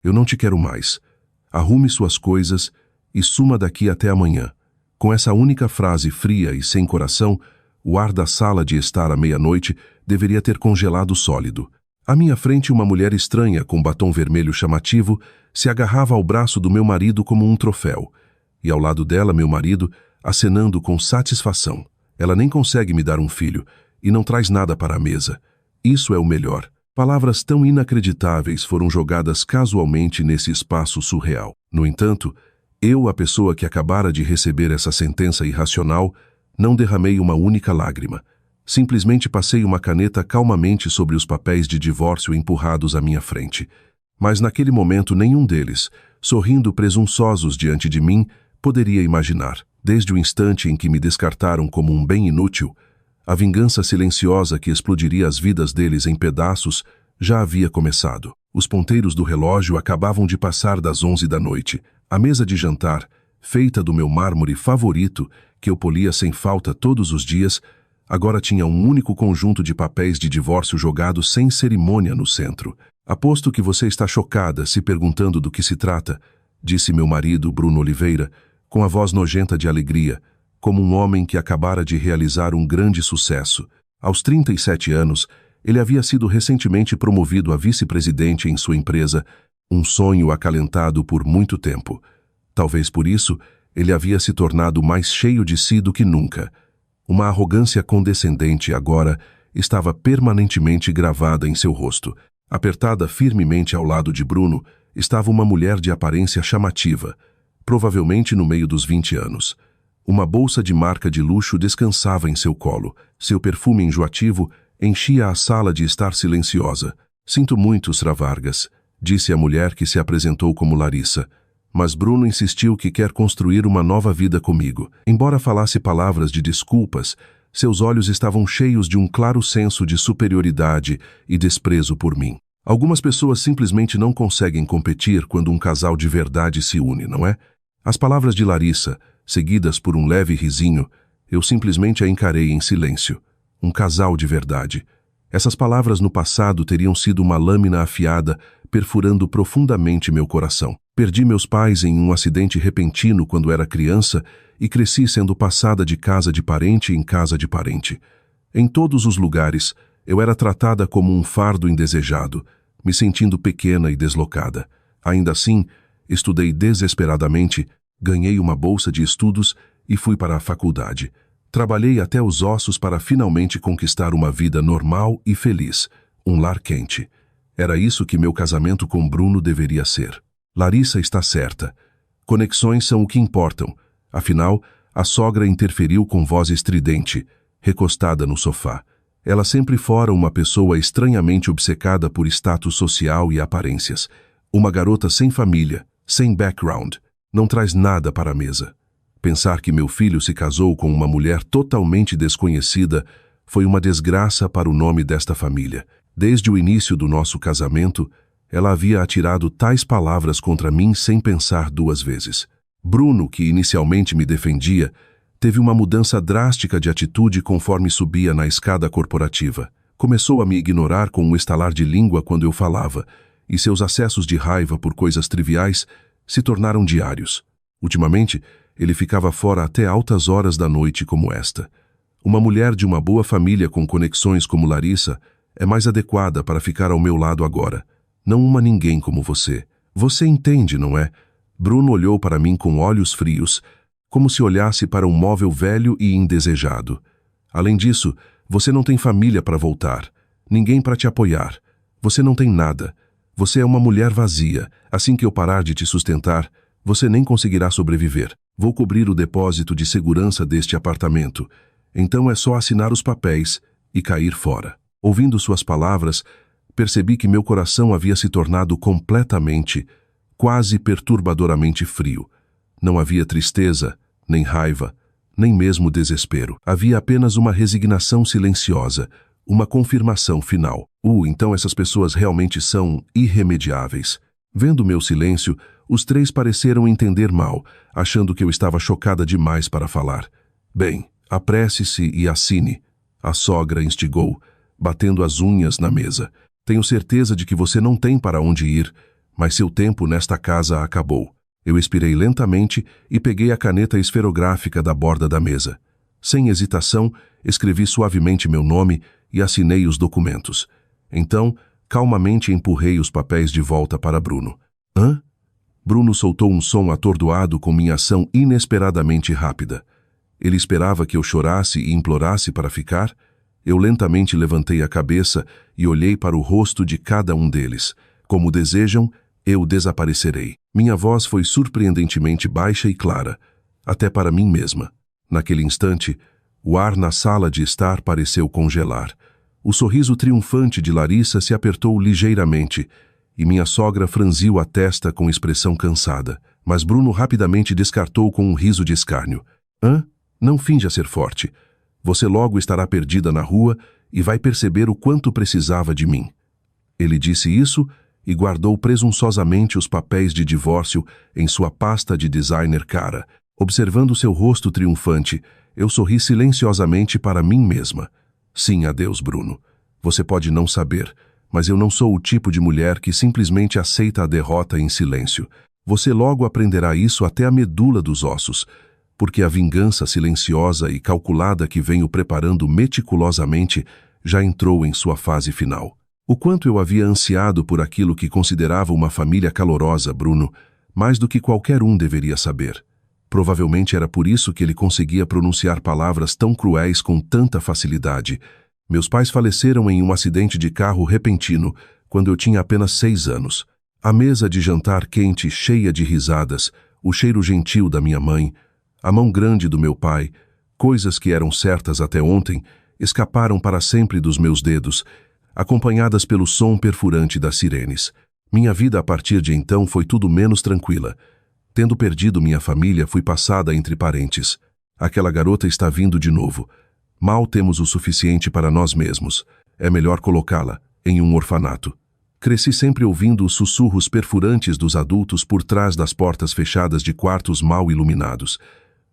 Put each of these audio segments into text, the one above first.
Eu não te quero mais. Arrume suas coisas e suma daqui até amanhã. Com essa única frase fria e sem coração, o ar da sala de estar à meia-noite deveria ter congelado sólido. À minha frente, uma mulher estranha com batom vermelho chamativo se agarrava ao braço do meu marido como um troféu. E ao lado dela, meu marido, acenando com satisfação. Ela nem consegue me dar um filho e não traz nada para a mesa. Isso é o melhor. Palavras tão inacreditáveis foram jogadas casualmente nesse espaço surreal. No entanto, eu, a pessoa que acabara de receber essa sentença irracional, não derramei uma única lágrima. Simplesmente passei uma caneta calmamente sobre os papéis de divórcio empurrados à minha frente. Mas naquele momento nenhum deles, sorrindo presunçosos diante de mim, poderia imaginar, desde o instante em que me descartaram como um bem inútil, a vingança silenciosa que explodiria as vidas deles em pedaços já havia começado. Os ponteiros do relógio acabavam de passar das 11 da noite. A mesa de jantar, feita do meu mármore favorito, que eu polia sem falta todos os dias, agora tinha um único conjunto de papéis de divórcio jogados sem cerimônia no centro. Aposto que você está chocada, se perguntando do que se trata, disse meu marido, Bruno Oliveira, com a voz nojenta de alegria, como um homem que acabara de realizar um grande sucesso. Aos 37 anos, ele havia sido recentemente promovido a vice-presidente em sua empresa, um sonho acalentado por muito tempo. Talvez por isso, ele havia se tornado mais cheio de si do que nunca. Uma arrogância condescendente agora estava permanentemente gravada em seu rosto. Apertada firmemente ao lado de Bruno, estava uma mulher de aparência chamativa, provavelmente no meio dos 20 anos. Uma bolsa de marca de luxo descansava em seu colo. Seu perfume enjoativo enchia a sala de estar silenciosa. Sinto muito, Sra. Vargas, disse a mulher que se apresentou como Larissa. Mas Bruno insistiu que quer construir uma nova vida comigo. Embora falasse palavras de desculpas, seus olhos estavam cheios de um claro senso de superioridade e desprezo por mim. Algumas pessoas simplesmente não conseguem competir quando um casal de verdade se une, não é? As palavras de Larissa, seguidas por um leve risinho, eu simplesmente a encarei em silêncio. Um casal de verdade. Essas palavras no passado teriam sido uma lâmina afiada, perfurando profundamente meu coração. Perdi meus pais em um acidente repentino quando era criança e cresci sendo passada de casa de parente em casa de parente. Em todos os lugares, eu era tratada como um fardo indesejado, me sentindo pequena e deslocada. Ainda assim, estudei desesperadamente, ganhei uma bolsa de estudos e fui para a faculdade. Trabalhei até os ossos para finalmente conquistar uma vida normal e feliz, um lar quente. Era isso que meu casamento com Bruno deveria ser. Larissa está certa. Conexões são o que importam. Afinal, a sogra interferiu com voz estridente, recostada no sofá. Ela sempre fora uma pessoa estranhamente obcecada por status social e aparências. Uma garota sem família, sem background, não traz nada para a mesa. Pensar que meu filho se casou com uma mulher totalmente desconhecida foi uma desgraça para o nome desta família. Desde o início do nosso casamento, ela havia atirado tais palavras contra mim sem pensar duas vezes. Bruno, que inicialmente me defendia, teve uma mudança drástica de atitude conforme subia na escada corporativa. Começou a me ignorar com um estalar de língua quando eu falava, e seus acessos de raiva por coisas triviais se tornaram diários. Ultimamente, ele ficava fora até altas horas da noite como esta. Uma mulher de uma boa família com conexões como Larissa é mais adequada para ficar ao meu lado agora. Não uma ninguém como você. Você entende, não é? Bruno olhou para mim com olhos frios, como se olhasse para um móvel velho e indesejado. Além disso, você não tem família para voltar, ninguém para te apoiar. Você não tem nada. Você é uma mulher vazia. Assim que eu parar de te sustentar, você nem conseguirá sobreviver. Vou cobrir o depósito de segurança deste apartamento. Então é só assinar os papéis e cair fora. Ouvindo suas palavras, percebi que meu coração havia se tornado completamente, quase perturbadoramente frio. Não havia tristeza, nem raiva, nem mesmo desespero. Havia apenas uma resignação silenciosa, uma confirmação final. Então essas pessoas realmente são irremediáveis. Vendo meu silêncio, os três pareceram entender mal, achando que eu estava chocada demais para falar. Bem, apresse-se e assine, a sogra instigou, batendo as unhas na mesa. Tenho certeza de que você não tem para onde ir, Mas seu tempo nesta casa acabou. Eu expirei lentamente e peguei a caneta esferográfica da borda da mesa. Sem hesitação, escrevi suavemente meu nome e assinei os documentos. Então, calmamente empurrei os papéis de volta para Bruno. Hã? Bruno soltou um som atordoado com minha ação inesperadamente rápida. Ele esperava que eu chorasse e implorasse para ficar? Eu lentamente levantei a cabeça e olhei para o rosto de cada um deles. Como desejam, eu desaparecerei. Minha voz foi surpreendentemente baixa e clara, até para mim mesma. Naquele instante, o ar na sala de estar pareceu congelar. O sorriso triunfante de Larissa se apertou ligeiramente e minha sogra franziu a testa com expressão cansada. Mas Bruno rapidamente descartou com um riso de escárnio. Hã? Não finja ser forte. Você logo estará perdida na rua e vai perceber o quanto precisava de mim. Ele disse isso e guardou presunçosamente os papéis de divórcio em sua pasta de designer cara. Observando seu rosto triunfante, eu sorri silenciosamente para mim mesma. Sim, adeus, Bruno. Você pode não saber, mas eu não sou o tipo de mulher que simplesmente aceita a derrota em silêncio. Você logo aprenderá isso até a medula dos ossos, porque a vingança silenciosa e calculada que venho preparando meticulosamente já entrou em sua fase final. O quanto eu havia ansiado por aquilo que considerava uma família calorosa, Bruno, mais do que qualquer um deveria saber. Provavelmente era por isso que ele conseguia pronunciar palavras tão cruéis com tanta facilidade. Meus pais faleceram em um acidente de carro repentino, quando eu tinha apenas 6 anos. A mesa de jantar quente, cheia de risadas, o cheiro gentil da minha mãe, a mão grande do meu pai, coisas que eram certas até ontem, escaparam para sempre dos meus dedos, acompanhadas pelo som perfurante das sirenes. Minha vida a partir de então foi tudo menos tranquila. Tendo perdido minha família, fui passada entre parentes. Aquela garota está vindo de novo. Mal temos o suficiente para nós mesmos. É melhor colocá-la em um orfanato. Cresci sempre ouvindo os sussurros perfurantes dos adultos por trás das portas fechadas de quartos mal iluminados.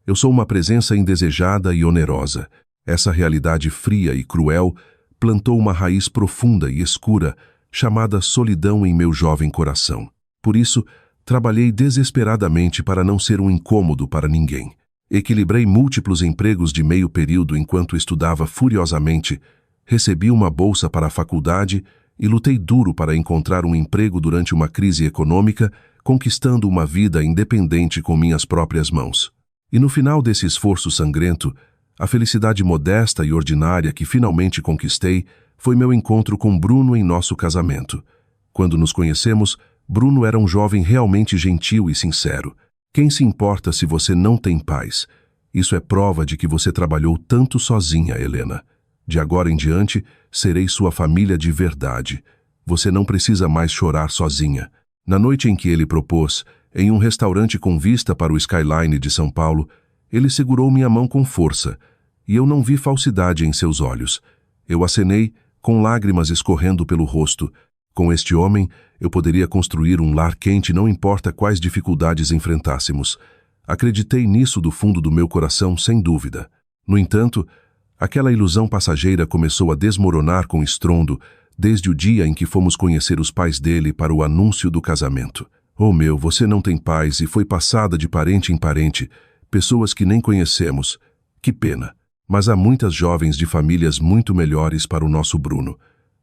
Eu sou uma presença indesejada e onerosa. Essa realidade fria e cruel plantou uma raiz profunda e escura, chamada solidão em meu jovem coração. Por isso, trabalhei desesperadamente para não ser um incômodo para ninguém. Equilibrei múltiplos empregos de meio período enquanto estudava furiosamente, recebi uma bolsa para a faculdade e lutei duro para encontrar um emprego durante uma crise econômica, conquistando uma vida independente com minhas próprias mãos. E no final desse esforço sangrento, a felicidade modesta e ordinária que finalmente conquistei foi meu encontro com Bruno em nosso casamento. Quando nos conhecemos, Bruno era um jovem realmente gentil e sincero. Quem se importa se você não tem paz? Isso é prova de que você trabalhou tanto sozinha, Helena. De agora em diante, serei sua família de verdade. Você não precisa mais chorar sozinha. Na noite em que ele propôs, em um restaurante com vista para o skyline de São Paulo, ele segurou minha mão com força, e eu não vi falsidade em seus olhos. Eu acenei, com lágrimas escorrendo pelo rosto. Com este homem, eu poderia construir um lar quente, não importa quais dificuldades enfrentássemos. Acreditei nisso do fundo do meu coração, sem dúvida. No entanto, aquela ilusão passageira começou a desmoronar com estrondo, desde o dia em que fomos conhecer os pais dele para o anúncio do casamento. Oh meu, você não tem pais e foi passada de parente em parente, pessoas que nem conhecemos. Que pena. Mas há muitas jovens de famílias muito melhores para o nosso Bruno.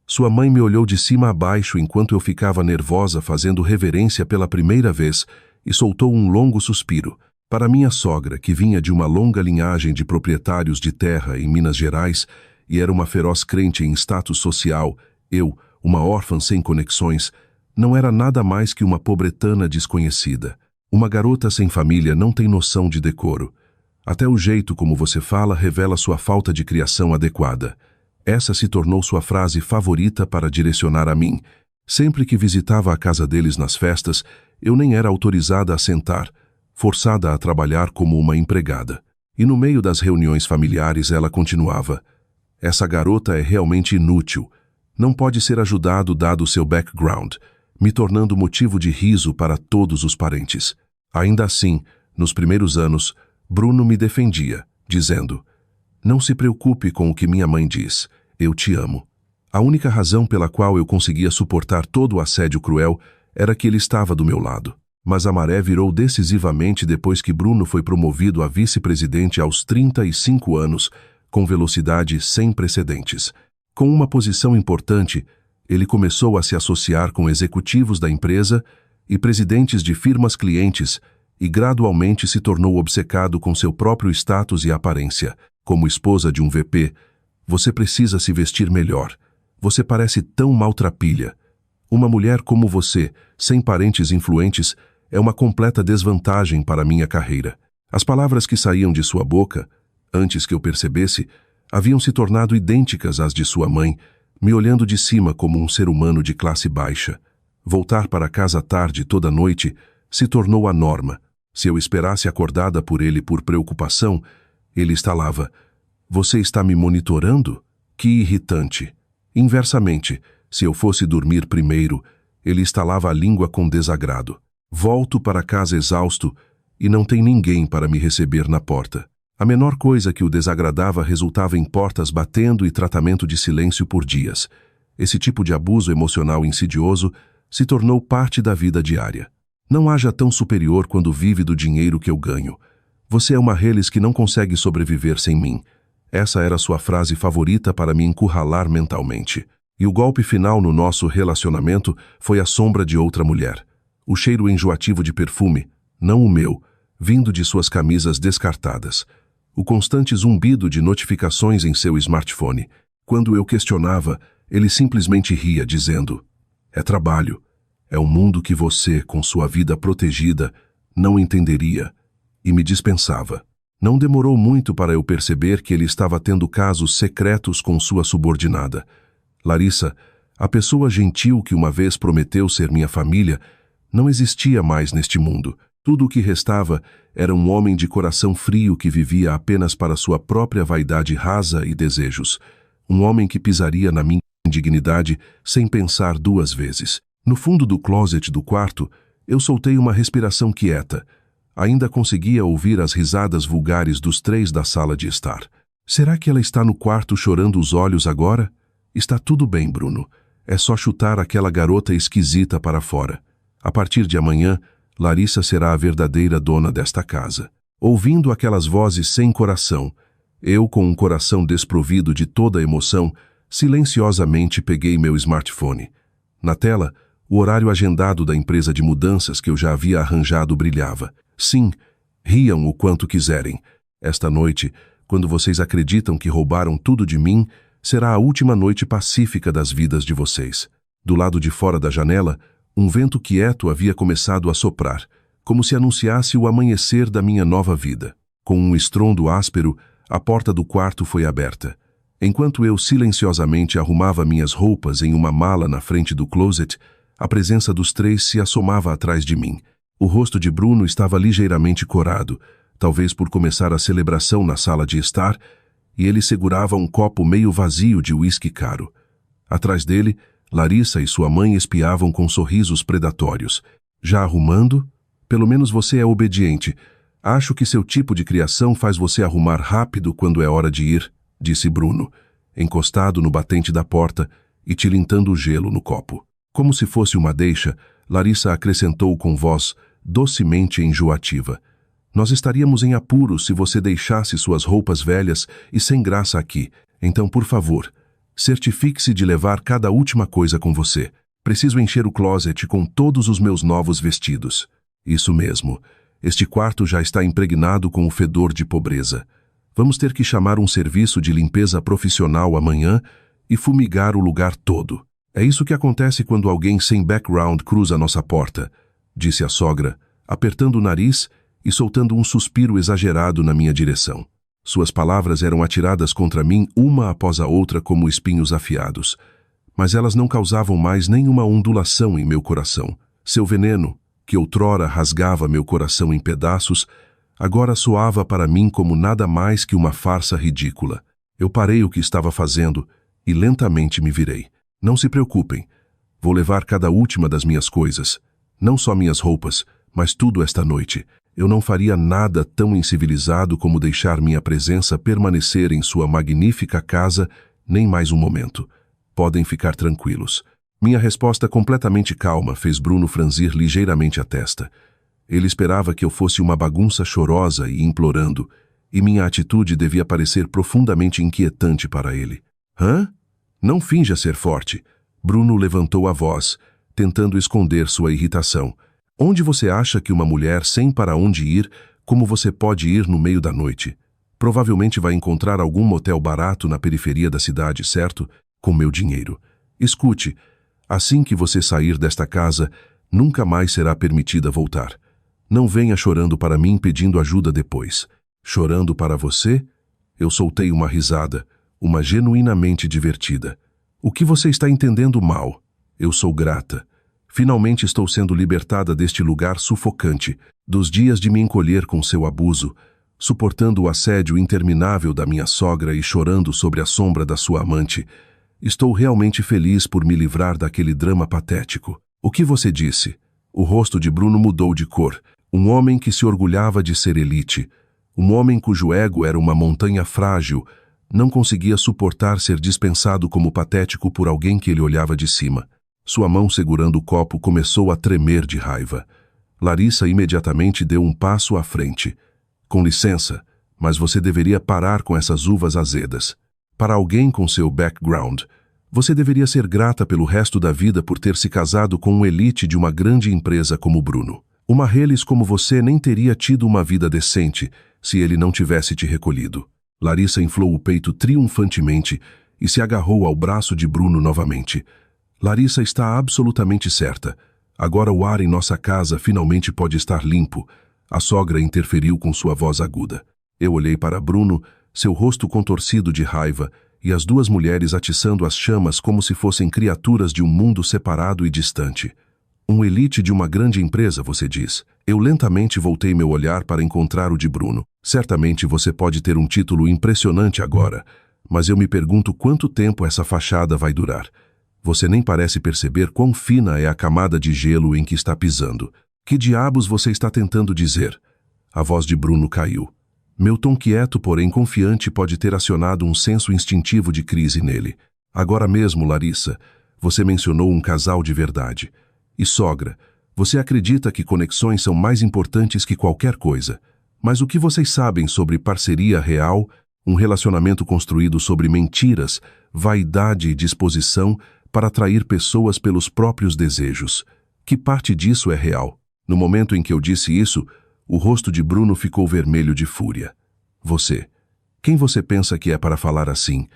Sua mãe me olhou de cima a baixo enquanto eu ficava nervosa fazendo reverência pela primeira vez e soltou um longo suspiro. Para minha sogra, que vinha de uma longa linhagem de proprietários de terra em Minas Gerais e era uma feroz crente em status social, eu, uma órfã sem conexões, não era nada mais que uma pobretana desconhecida. Uma garota sem família não tem noção de decoro. Até o jeito como você fala revela sua falta de criação adequada. Essa se tornou sua frase favorita para direcionar a mim. Sempre que visitava a casa deles nas festas, eu nem era autorizada a sentar, forçada a trabalhar como uma empregada. E no meio das reuniões familiares ela continuava: essa garota é realmente inútil. Não pode ser ajudado dado seu background, me tornando motivo de riso para todos os parentes. Ainda assim, nos primeiros anos, Bruno me defendia, dizendo: não se preocupe com o que minha mãe diz, eu te amo. A única razão pela qual eu conseguia suportar todo o assédio cruel era que ele estava do meu lado. Mas a maré virou decisivamente depois que Bruno foi promovido a vice-presidente aos 35 anos, com velocidade sem precedentes. Com uma posição importante, ele começou a se associar com executivos da empresa e presidentes de firmas clientes e gradualmente se tornou obcecado com seu próprio status e aparência. Como esposa de um VP, você precisa se vestir melhor. Você parece tão maltrapilha. Uma mulher como você, sem parentes influentes, é uma completa desvantagem para minha carreira. As palavras que saíam de sua boca, antes que eu percebesse, haviam se tornado idênticas às de sua mãe, me olhando de cima como um ser humano de classe baixa. Voltar para casa tarde toda noite se tornou a norma. Se eu esperasse acordada por ele por preocupação, ele estalava: "Você está me monitorando? Que irritante." Inversamente, se eu fosse dormir primeiro, ele estalava a língua com desagrado. Volto para casa exausto e não tem ninguém para me receber na porta. A menor coisa que o desagradava resultava em portas batendo e tratamento de silêncio por dias. Esse tipo de abuso emocional insidioso se tornou parte da vida diária. Não haja tão superior quando vive do dinheiro que eu ganho. Você é uma reles que não consegue sobreviver sem mim. Essa era sua frase favorita para me encurralar mentalmente. E o golpe final no nosso relacionamento foi a sombra de outra mulher. O cheiro enjoativo de perfume, não o meu, vindo de suas camisas descartadas. O constante zumbido de notificações em seu smartphone. Quando eu questionava, ele simplesmente ria, dizendo: "É trabalho. É um mundo que você, com sua vida protegida, não entenderia." E me dispensava. Não demorou muito para eu perceber que ele estava tendo casos secretos com sua subordinada. Larissa, a pessoa gentil que uma vez prometeu ser minha família, não existia mais neste mundo. Tudo o que restava era um homem de coração frio que vivia apenas para sua própria vaidade rasa e desejos. Um homem que pisaria na minha indignidade sem pensar duas vezes. No fundo do closet do quarto, eu soltei uma respiração quieta. Ainda conseguia ouvir as risadas vulgares dos três da sala de estar. Será que ela está no quarto chorando os olhos agora? Está tudo bem, Bruno. É só chutar aquela garota esquisita para fora. A partir de amanhã, Larissa será a verdadeira dona desta casa. Ouvindo aquelas vozes sem coração, eu, com um coração desprovido de toda emoção, silenciosamente peguei meu smartphone. Na tela, o horário agendado da empresa de mudanças que eu já havia arranjado brilhava. Sim, riam o quanto quiserem. Esta noite, quando vocês acreditam que roubaram tudo de mim, será a última noite pacífica das vidas de vocês. Do lado de fora da janela, um vento quieto havia começado a soprar, como se anunciasse o amanhecer da minha nova vida. Com um estrondo áspero, a porta do quarto foi aberta. Enquanto eu silenciosamente arrumava minhas roupas em uma mala na frente do closet, a presença dos três se assomava atrás de mim. O rosto de Bruno estava ligeiramente corado, talvez por começar a celebração na sala de estar, e ele segurava um copo meio vazio de uísque caro. Atrás dele, Larissa e sua mãe espiavam com sorrisos predatórios. Já arrumando? Pelo menos você é obediente. Acho que seu tipo de criação faz você arrumar rápido quando é hora de ir, disse Bruno, encostado no batente da porta e tilintando o gelo no copo. Como se fosse uma deixa, Larissa acrescentou com voz docemente enjoativa: "Nós estaríamos em apuros se você deixasse suas roupas velhas e sem graça aqui. Então, por favor, certifique-se de levar cada última coisa com você. Preciso encher o closet com todos os meus novos vestidos." Isso mesmo. Este quarto já está impregnado com o fedor de pobreza. Vamos ter que chamar um serviço de limpeza profissional amanhã e fumigar o lugar todo. É isso que acontece quando alguém sem background cruza nossa porta, disse a sogra, apertando o nariz e soltando um suspiro exagerado na minha direção. Suas palavras eram atiradas contra mim uma após a outra como espinhos afiados, mas elas não causavam mais nenhuma ondulação em meu coração. Seu veneno, que outrora rasgava meu coração em pedaços, agora soava para mim como nada mais que uma farsa ridícula. Eu parei o que estava fazendo e lentamente me virei. Não se preocupem, vou levar cada última das minhas coisas, não só minhas roupas, mas tudo esta noite. Eu não faria nada tão incivilizado como deixar minha presença permanecer em sua magnífica casa nem mais um momento. Podem ficar tranquilos. Minha resposta completamente calma fez Bruno franzir ligeiramente a testa. Ele esperava que eu fosse uma bagunça chorosa e implorando, e minha atitude devia parecer profundamente inquietante para ele. Hã? Não finja ser forte. Bruno levantou a voz, tentando esconder sua irritação. Onde você acha que uma mulher sem para onde ir, como você pode ir no meio da noite? Provavelmente vai encontrar algum motel barato na periferia da cidade, certo? Com meu dinheiro. Escute, assim que você sair desta casa, nunca mais será permitida voltar. Não venha chorando para mim pedindo ajuda depois. Chorando para você? Eu soltei uma risada, uma genuinamente divertida. O que você está entendendo mal? Eu sou grata. Finalmente estou sendo libertada deste lugar sufocante, dos dias de me encolher com seu abuso, suportando o assédio interminável da minha sogra e chorando sobre a sombra da sua amante. Estou realmente feliz por me livrar daquele drama patético. O que você disse? O rosto de Bruno mudou de cor. Um homem que se orgulhava de ser elite. Um homem cujo ego era uma montanha frágil, não conseguia suportar ser dispensado como patético por alguém que ele olhava de cima. Sua mão segurando o copo começou a tremer de raiva. Larissa imediatamente deu um passo à frente. Com licença, mas você deveria parar com essas uvas azedas. Para alguém com seu background, você deveria ser grata pelo resto da vida por ter se casado com um elite de uma grande empresa como Bruno. Uma Reles como você nem teria tido uma vida decente se ele não tivesse te recolhido. Larissa inflou o peito triunfantemente e se agarrou ao braço de Bruno novamente. Larissa está absolutamente certa. Agora o ar em nossa casa finalmente pode estar limpo. A sogra interferiu com sua voz aguda. Eu olhei para Bruno, seu rosto contorcido de raiva, e as duas mulheres atiçando as chamas como se fossem criaturas de um mundo separado e distante. Um elite de uma grande empresa, você diz. Eu lentamente voltei meu olhar para encontrar o de Bruno. Certamente você pode ter um título impressionante agora, mas eu me pergunto quanto tempo essa fachada vai durar. Você nem parece perceber quão fina é a camada de gelo em que está pisando. Que diabos você está tentando dizer? A voz de Bruno caiu. Meu tom quieto, porém confiante, pode ter acionado um senso instintivo de crise nele. Agora mesmo, Larissa, você mencionou um casal de verdade. E sogra, você acredita que conexões são mais importantes que qualquer coisa. Mas o que vocês sabem sobre parceria real, um relacionamento construído sobre mentiras, vaidade e disposição para atrair pessoas pelos próprios desejos? Que parte disso é real? No momento em que eu disse isso, o rosto de Bruno ficou vermelho de fúria. Você. Quem você pensa que é para falar assim?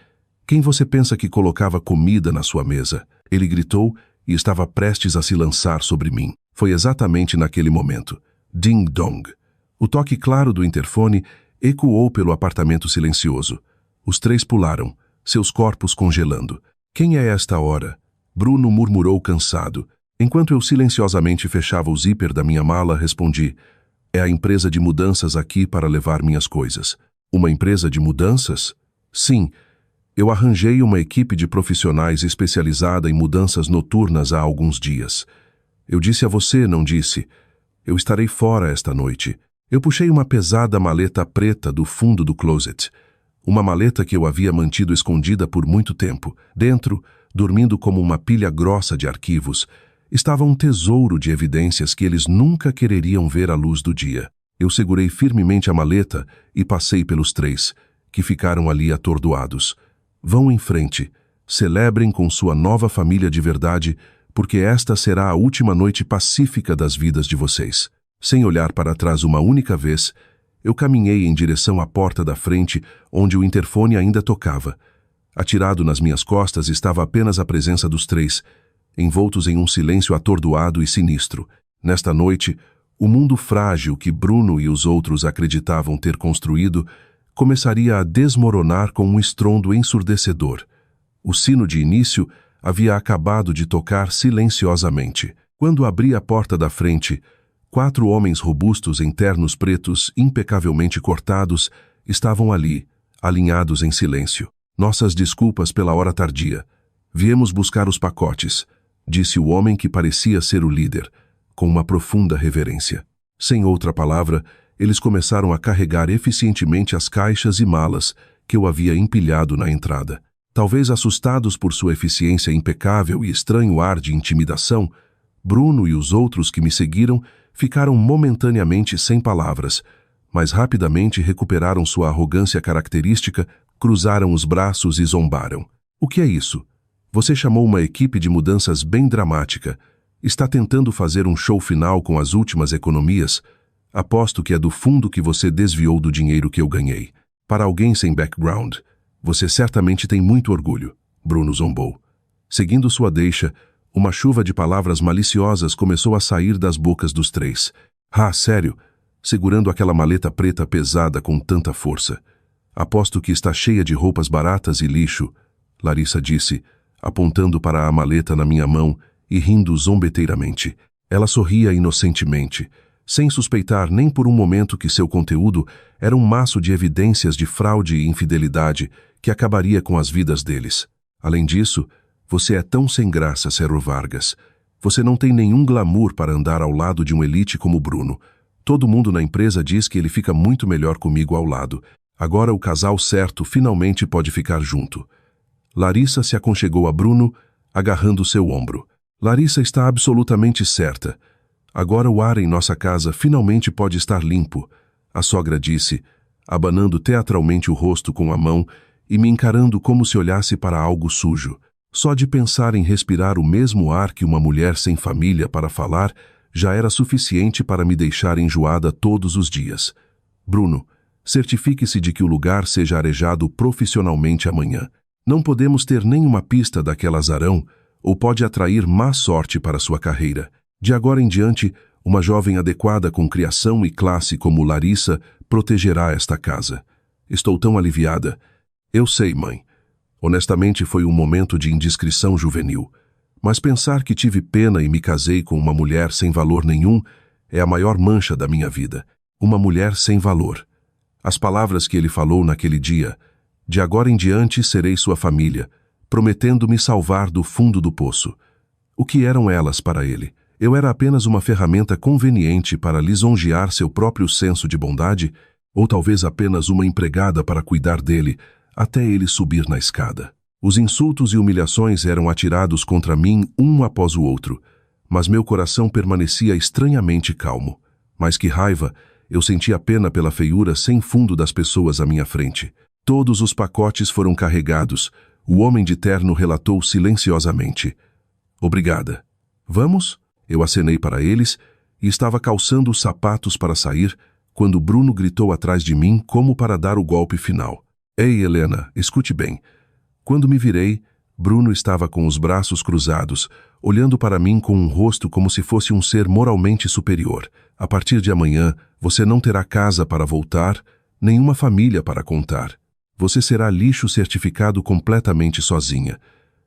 Quem você pensa que colocava comida na sua mesa? Ele gritou e estava prestes a se lançar sobre mim. Foi exatamente naquele momento. Ding-dong. O toque claro do interfone ecoou pelo apartamento silencioso. Os três pularam, seus corpos congelando. Quem é esta hora? Bruno murmurou cansado. Enquanto eu silenciosamente fechava o zíper da minha mala, respondi: é a empresa de mudanças aqui para levar minhas coisas. Uma empresa de mudanças? Sim. Eu arranjei uma equipe de profissionais especializada em mudanças noturnas há alguns dias. Eu disse a você, não disse? Eu estarei fora esta noite. Eu puxei uma pesada maleta preta do fundo do closet. Uma maleta que eu havia mantido escondida por muito tempo. Dentro, dormindo como uma pilha grossa de arquivos, estava um tesouro de evidências que eles nunca quereriam ver à luz do dia. Eu segurei firmemente a maleta e passei pelos três, que ficaram ali atordoados. Vão em frente, celebrem com sua nova família de verdade, porque esta será a última noite pacífica das vidas de vocês. Sem olhar para trás uma única vez, eu caminhei em direção à porta da frente, onde o interfone ainda tocava. Atirado nas minhas costas estava apenas a presença dos três, envoltos em um silêncio atordoado e sinistro. Nesta noite, o mundo frágil que Bruno e os outros acreditavam ter construído começaria a desmoronar com um estrondo ensurdecedor. O sino de início havia acabado de tocar silenciosamente. Quando abri a porta da frente, 4 homens robustos em ternos pretos impecavelmente cortados estavam ali, alinhados em silêncio. Nossas desculpas pela hora tardia. Viemos buscar os pacotes, disse o homem que parecia ser o líder, com uma profunda reverência. Sem outra palavra, eles começaram a carregar eficientemente as caixas e malas que eu havia empilhado na entrada. Talvez assustados por sua eficiência impecável e estranho ar de intimidação, Bruno e os outros que me seguiram ficaram momentaneamente sem palavras, mas rapidamente recuperaram sua arrogância característica, cruzaram os braços e zombaram. O que é isso? Você chamou uma equipe de mudanças bem dramática. Está tentando fazer um show final com as últimas economias? Aposto que é do fundo que você desviou do dinheiro que eu ganhei. Para alguém sem background, você certamente tem muito orgulho, Bruno zombou. Seguindo sua deixa, uma chuva de palavras maliciosas começou a sair das bocas dos três. Ah, sério? Segurando aquela maleta preta pesada com tanta força. Aposto que está cheia de roupas baratas e lixo, Larissa disse, apontando para a maleta na minha mão e rindo zombeteiramente. Ela sorria inocentemente, sem suspeitar nem por um momento que seu conteúdo era um maço de evidências de fraude e infidelidade que acabaria com as vidas deles. Além disso, você é tão sem graça, Cero Vargas. Você não tem nenhum glamour para andar ao lado de um elite como Bruno. Todo mundo na empresa diz que ele fica muito melhor comigo ao lado. Agora o casal certo finalmente pode ficar junto. Larissa se aconchegou a Bruno, agarrando seu ombro. Larissa está absolutamente certa. Agora o ar em nossa casa finalmente pode estar limpo, a sogra disse, abanando teatralmente o rosto com a mão e me encarando como se olhasse para algo sujo. Só de pensar em respirar o mesmo ar que uma mulher sem família para falar já era suficiente para me deixar enjoada todos os dias. Bruno, certifique-se de que o lugar seja arejado profissionalmente amanhã. Não podemos ter nenhuma pista daquele azarão, ou pode atrair má sorte para sua carreira. De agora em diante, uma jovem adequada com criação e classe como Larissa protegerá esta casa. Estou tão aliviada. Eu sei, mãe. Honestamente, foi um momento de indiscrição juvenil. Mas pensar que tive pena e me casei com uma mulher sem valor nenhum é a maior mancha da minha vida. Uma mulher sem valor. As palavras que ele falou naquele dia, de agora em diante serei sua família, prometendo me salvar do fundo do poço. O que eram elas para ele? Eu era apenas uma ferramenta conveniente para lisonjear seu próprio senso de bondade, ou talvez apenas uma empregada para cuidar dele, até ele subir na escada. Os insultos e humilhações eram atirados contra mim um após o outro, mas meu coração permanecia estranhamente calmo. Mais que raiva, eu sentia pena pela feiura sem fundo das pessoas à minha frente. Todos os pacotes foram carregados. O homem de terno relatou silenciosamente. Obrigada. Vamos? Eu acenei para eles e estava calçando os sapatos para sair, quando Bruno gritou atrás de mim como para dar o golpe final. Ei, Helena, escute bem. Quando me virei, Bruno estava com os braços cruzados, olhando para mim com um rosto como se fosse um ser moralmente superior. A partir de amanhã, você não terá casa para voltar, nenhuma família para contar. Você será lixo certificado completamente sozinha.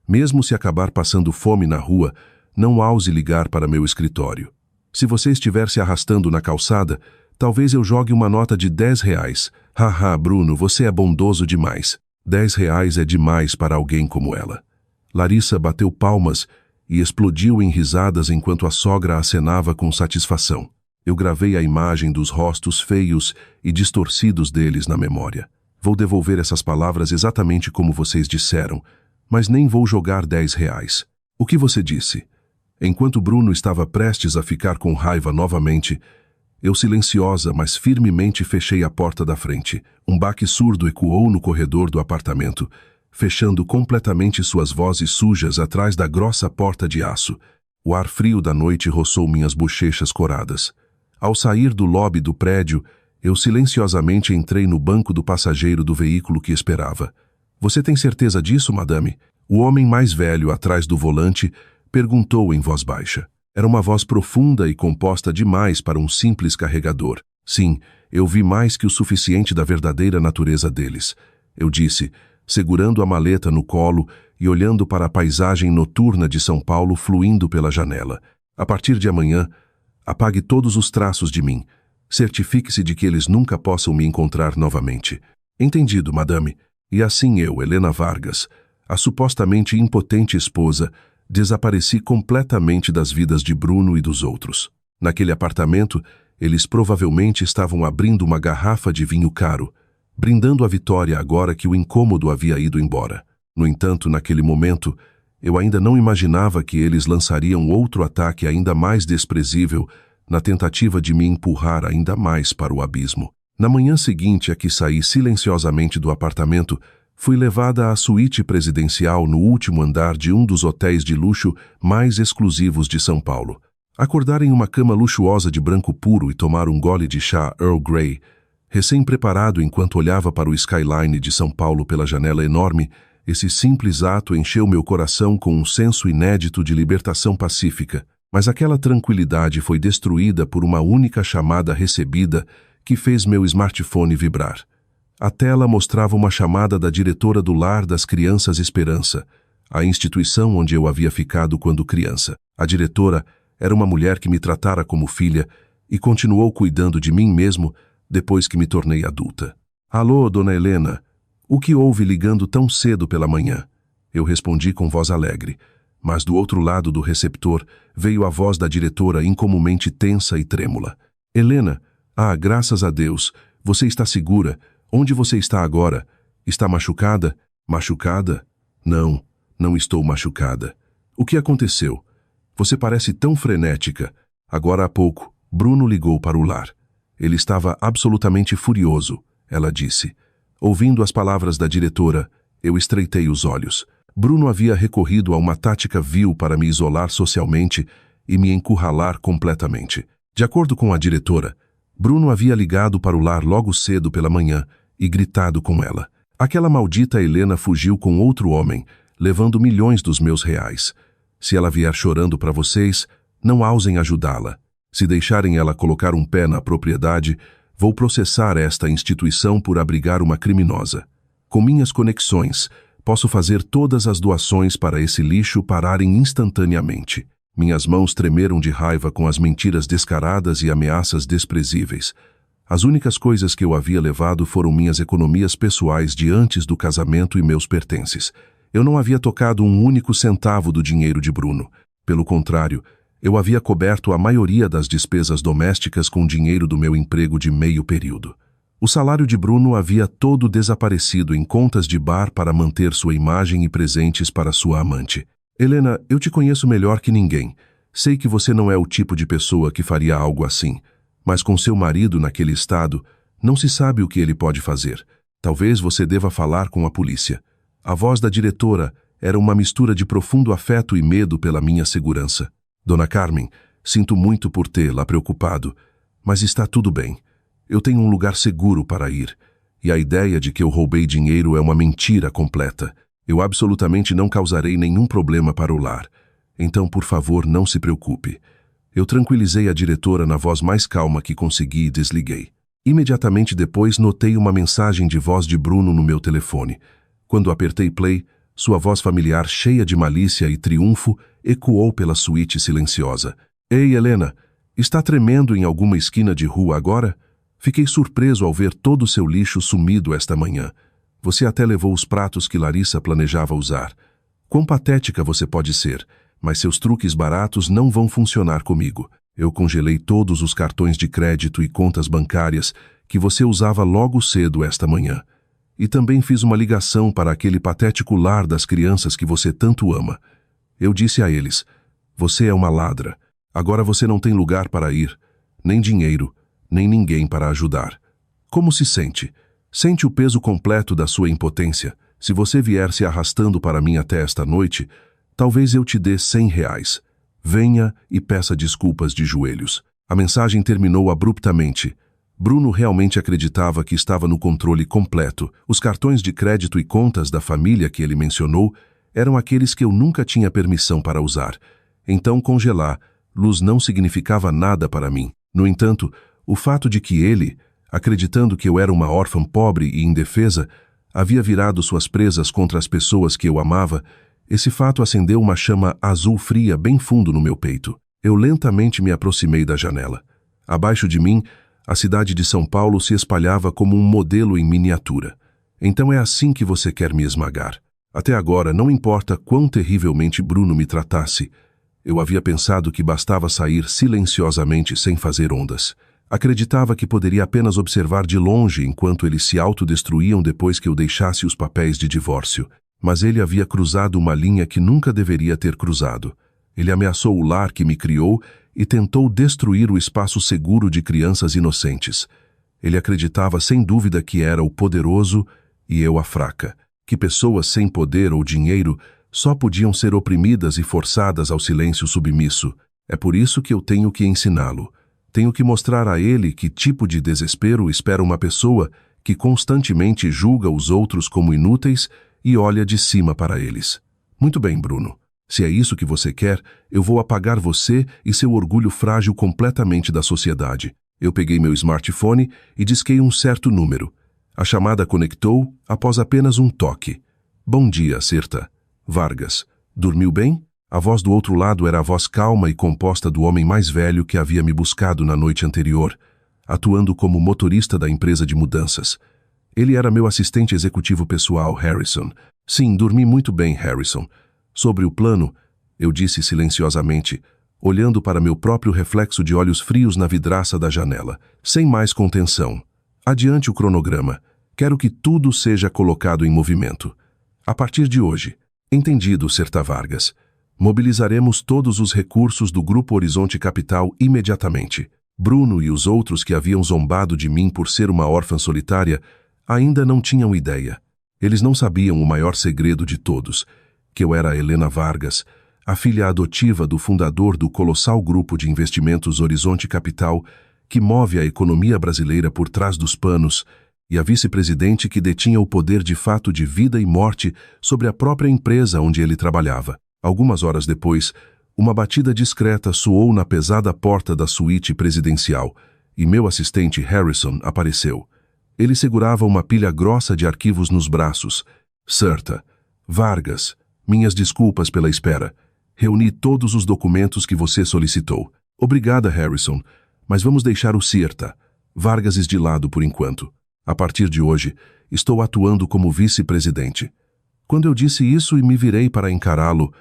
Mesmo se acabar passando fome na rua, não ouse ligar para meu escritório. Se você estiver se arrastando na calçada, talvez eu jogue uma nota de R$10. Haha, Bruno, você é bondoso demais. R$10 é demais para alguém como ela. Larissa bateu palmas e explodiu em risadas enquanto a sogra acenava com satisfação. Eu gravei a imagem dos rostos feios e distorcidos deles na memória. Vou devolver essas palavras exatamente como vocês disseram, mas nem vou jogar R$10. O que você disse? Enquanto Bruno estava prestes a ficar com raiva novamente, eu silenciosa, mas firmemente fechei a porta da frente. Um baque surdo ecoou no corredor do apartamento, fechando completamente suas vozes sujas atrás da grossa porta de aço. O ar frio da noite roçou minhas bochechas coradas. Ao sair do lobby do prédio, eu silenciosamente entrei no banco do passageiro do veículo que esperava. Você tem certeza disso, madame? O homem mais velho atrás do volante perguntou em voz baixa. Era uma voz profunda e composta demais para um simples carregador. Sim, eu vi mais que o suficiente da verdadeira natureza deles. Eu disse, segurando a maleta no colo e olhando para a paisagem noturna de São Paulo fluindo pela janela. A partir de amanhã, apague todos os traços de mim. Certifique-se de que eles nunca possam me encontrar novamente. Entendido, madame. E assim eu, Helena Vargas, a supostamente impotente esposa, desapareci completamente das vidas de Bruno e dos outros. Naquele apartamento, eles provavelmente estavam abrindo uma garrafa de vinho caro, brindando a vitória agora que o incômodo havia ido embora. No entanto, naquele momento, eu ainda não imaginava que eles lançariam outro ataque ainda mais desprezível na tentativa de me empurrar ainda mais para o abismo. Na manhã seguinte a que saí silenciosamente do apartamento, fui levada à suíte presidencial no último andar de um dos hotéis de luxo mais exclusivos de São Paulo. Acordar em uma cama luxuosa de branco puro e tomar um gole de chá Earl Grey, recém-preparado enquanto olhava para o skyline de São Paulo pela janela enorme, esse simples ato encheu meu coração com um senso inédito de libertação pacífica. Mas aquela tranquilidade foi destruída por uma única chamada recebida que fez meu smartphone vibrar. A tela mostrava uma chamada da diretora do Lar das Crianças Esperança, a instituição onde eu havia ficado quando criança. A diretora era uma mulher que me tratara como filha e continuou cuidando de mim mesmo depois que me tornei adulta. Alô, dona Helena, o que houve ligando tão cedo pela manhã? Eu respondi com voz alegre, mas do outro lado do receptor veio a voz da diretora incomumente tensa e trêmula. Helena, graças a Deus, você está segura. Onde você está agora? Está machucada? Machucada? Não, não estou machucada. O que aconteceu? Você parece tão frenética. Agora há pouco, Bruno ligou para o lar. Ele estava absolutamente furioso, ela disse. Ouvindo as palavras da diretora, eu estreitei os olhos. Bruno havia recorrido a uma tática vil para me isolar socialmente e me encurralar completamente. De acordo com a diretora, Bruno havia ligado para o lar logo cedo pela manhã e gritado com ela. Aquela maldita Helena fugiu com outro homem, levando milhões dos meus reais. Se ela vier chorando para vocês, não ousem ajudá-la. Se deixarem ela colocar um pé na propriedade, vou processar esta instituição por abrigar uma criminosa. Com minhas conexões, posso fazer todas as doações para esse lixo pararem instantaneamente. Minhas mãos tremeram de raiva com as mentiras descaradas e ameaças desprezíveis. As únicas coisas que eu havia levado foram minhas economias pessoais de antes do casamento e meus pertences. Eu não havia tocado um único centavo do dinheiro de Bruno. Pelo contrário, eu havia coberto a maioria das despesas domésticas com dinheiro do meu emprego de meio período. O salário de Bruno havia todo desaparecido em contas de bar para manter sua imagem e presentes para sua amante. Helena, eu te conheço melhor que ninguém. Sei que você não é o tipo de pessoa que faria algo assim. Mas com seu marido naquele estado, não se sabe o que ele pode fazer. Talvez você deva falar com a polícia. A voz da diretora era uma mistura de profundo afeto e medo pela minha segurança. Dona Carmen, sinto muito por tê-la preocupado, mas está tudo bem. Eu tenho um lugar seguro para ir, e a ideia de que eu roubei dinheiro é uma mentira completa. Eu absolutamente não causarei nenhum problema para o lar. Então, por favor, não se preocupe. Eu tranquilizei a diretora na voz mais calma que consegui e desliguei. Imediatamente depois, notei uma mensagem de voz de Bruno no meu telefone. Quando apertei play, sua voz familiar cheia de malícia e triunfo ecoou pela suíte silenciosa. Ei, Helena, está tremendo em alguma esquina de rua agora? Fiquei surpreso ao ver todo o seu lixo sumido esta manhã. Você até levou os pratos que Larissa planejava usar. Quão patética você pode ser, mas seus truques baratos não vão funcionar comigo. Eu congelei todos os cartões de crédito e contas bancárias que você usava logo cedo esta manhã. E também fiz uma ligação para aquele patético lar das crianças que você tanto ama. Eu disse a eles, você é uma ladra. Agora você não tem lugar para ir, nem dinheiro, nem ninguém para ajudar. Como se sente? Sente o peso completo da sua impotência. Se você vier se arrastando para mim até esta noite, talvez eu te dê R$100. Venha e peça desculpas de joelhos. A mensagem terminou abruptamente. Bruno realmente acreditava que estava no controle completo. Os cartões de crédito e contas da família que ele mencionou eram aqueles que eu nunca tinha permissão para usar. Então congelar luz não significava nada para mim. No entanto, o fato de que ele, acreditando que eu era uma órfã pobre e indefesa, havia virado suas presas contra as pessoas que eu amava, esse fato acendeu uma chama azul fria bem fundo no meu peito. Eu lentamente me aproximei da janela. Abaixo de mim, a cidade de São Paulo se espalhava como um modelo em miniatura. Então é assim que você quer me esmagar. Até agora, não importa quão terrivelmente Bruno me tratasse, eu havia pensado que bastava sair silenciosamente sem fazer ondas. Acreditava que poderia apenas observar de longe enquanto eles se autodestruíam depois que eu deixasse os papéis de divórcio. Mas ele havia cruzado uma linha que nunca deveria ter cruzado. Ele ameaçou o lar que me criou e tentou destruir o espaço seguro de crianças inocentes. Ele acreditava sem dúvida que era o poderoso e eu a fraca, que pessoas sem poder ou dinheiro só podiam ser oprimidas e forçadas ao silêncio submisso. É por isso que eu tenho que ensiná-lo. Tenho que mostrar a ele que tipo de desespero espera uma pessoa que constantemente julga os outros como inúteis e olha de cima para eles. Muito bem, Bruno. Se é isso que você quer, eu vou apagar você e seu orgulho frágil completamente da sociedade. Eu peguei meu smartphone e disquei um certo número. A chamada conectou após apenas um toque. Bom dia, Certa. Vargas. Dormiu bem? A voz do outro lado era a voz calma e composta do homem mais velho que havia me buscado na noite anterior, atuando como motorista da empresa de mudanças. Ele era meu assistente executivo pessoal, Harrison. Sim, dormi muito bem, Harrison. Sobre o plano, eu disse silenciosamente, olhando para meu próprio reflexo de olhos frios na vidraça da janela, sem mais contenção. Adiante o cronograma. Quero que tudo seja colocado em movimento. A partir de hoje. Entendido, Certa Vargas. Mobilizaremos todos os recursos do Grupo Horizonte Capital imediatamente. Bruno e os outros que haviam zombado de mim por ser uma órfã solitária ainda não tinham ideia. Eles não sabiam o maior segredo de todos, que eu era Helena Vargas, a filha adotiva do fundador do colossal grupo de investimentos Horizonte Capital, que move a economia brasileira por trás dos panos, e a vice-presidente que detinha o poder de fato de vida e morte sobre a própria empresa onde ele trabalhava. Algumas horas depois, uma batida discreta soou na pesada porta da suíte presidencial, e meu assistente Harrison apareceu. Ele segurava uma pilha grossa de arquivos nos braços. Certa. Vargas. Minhas desculpas pela espera. Reuni todos os documentos que você solicitou. Obrigada, Harrison, mas vamos deixar o Certa. Vargas de lado por enquanto. A partir de hoje, estou atuando como vice-presidente. Quando eu disse isso e me virei para encará-lo,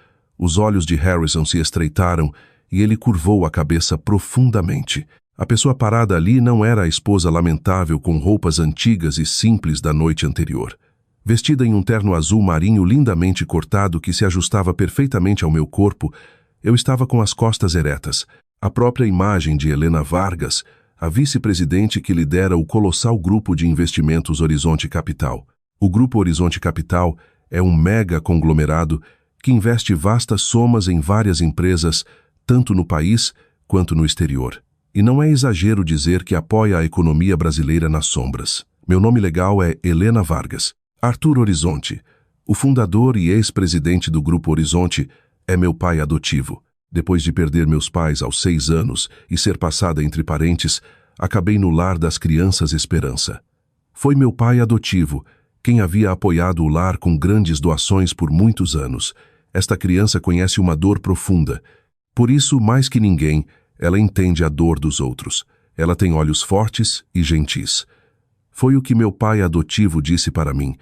os olhos de Harrison se estreitaram e ele curvou a cabeça profundamente. A pessoa parada ali não era a esposa lamentável com roupas antigas e simples da noite anterior. Vestida em um terno azul marinho lindamente cortado que se ajustava perfeitamente ao meu corpo, eu estava com as costas eretas. A própria imagem de Helena Vargas, a vice-presidente que lidera o colossal grupo de investimentos Horizonte Capital. O Grupo Horizonte Capital é um mega conglomerado que investe vastas somas em várias empresas, tanto no país quanto no exterior. E não é exagero dizer que apoia a economia brasileira nas sombras. Meu nome legal é Helena Vargas. Arthur Horizonte, o fundador e ex-presidente do Grupo Horizonte, é meu pai adotivo. Depois de perder meus pais aos 6 anos e ser passada entre parentes, acabei no lar das crianças Esperança. Foi meu pai adotivo quem havia apoiado o lar com grandes doações por muitos anos. Esta criança conhece uma dor profunda. Por isso, mais que ninguém, ela entende a dor dos outros. Ela tem olhos fortes e gentis. Foi o que meu pai adotivo disse para mim.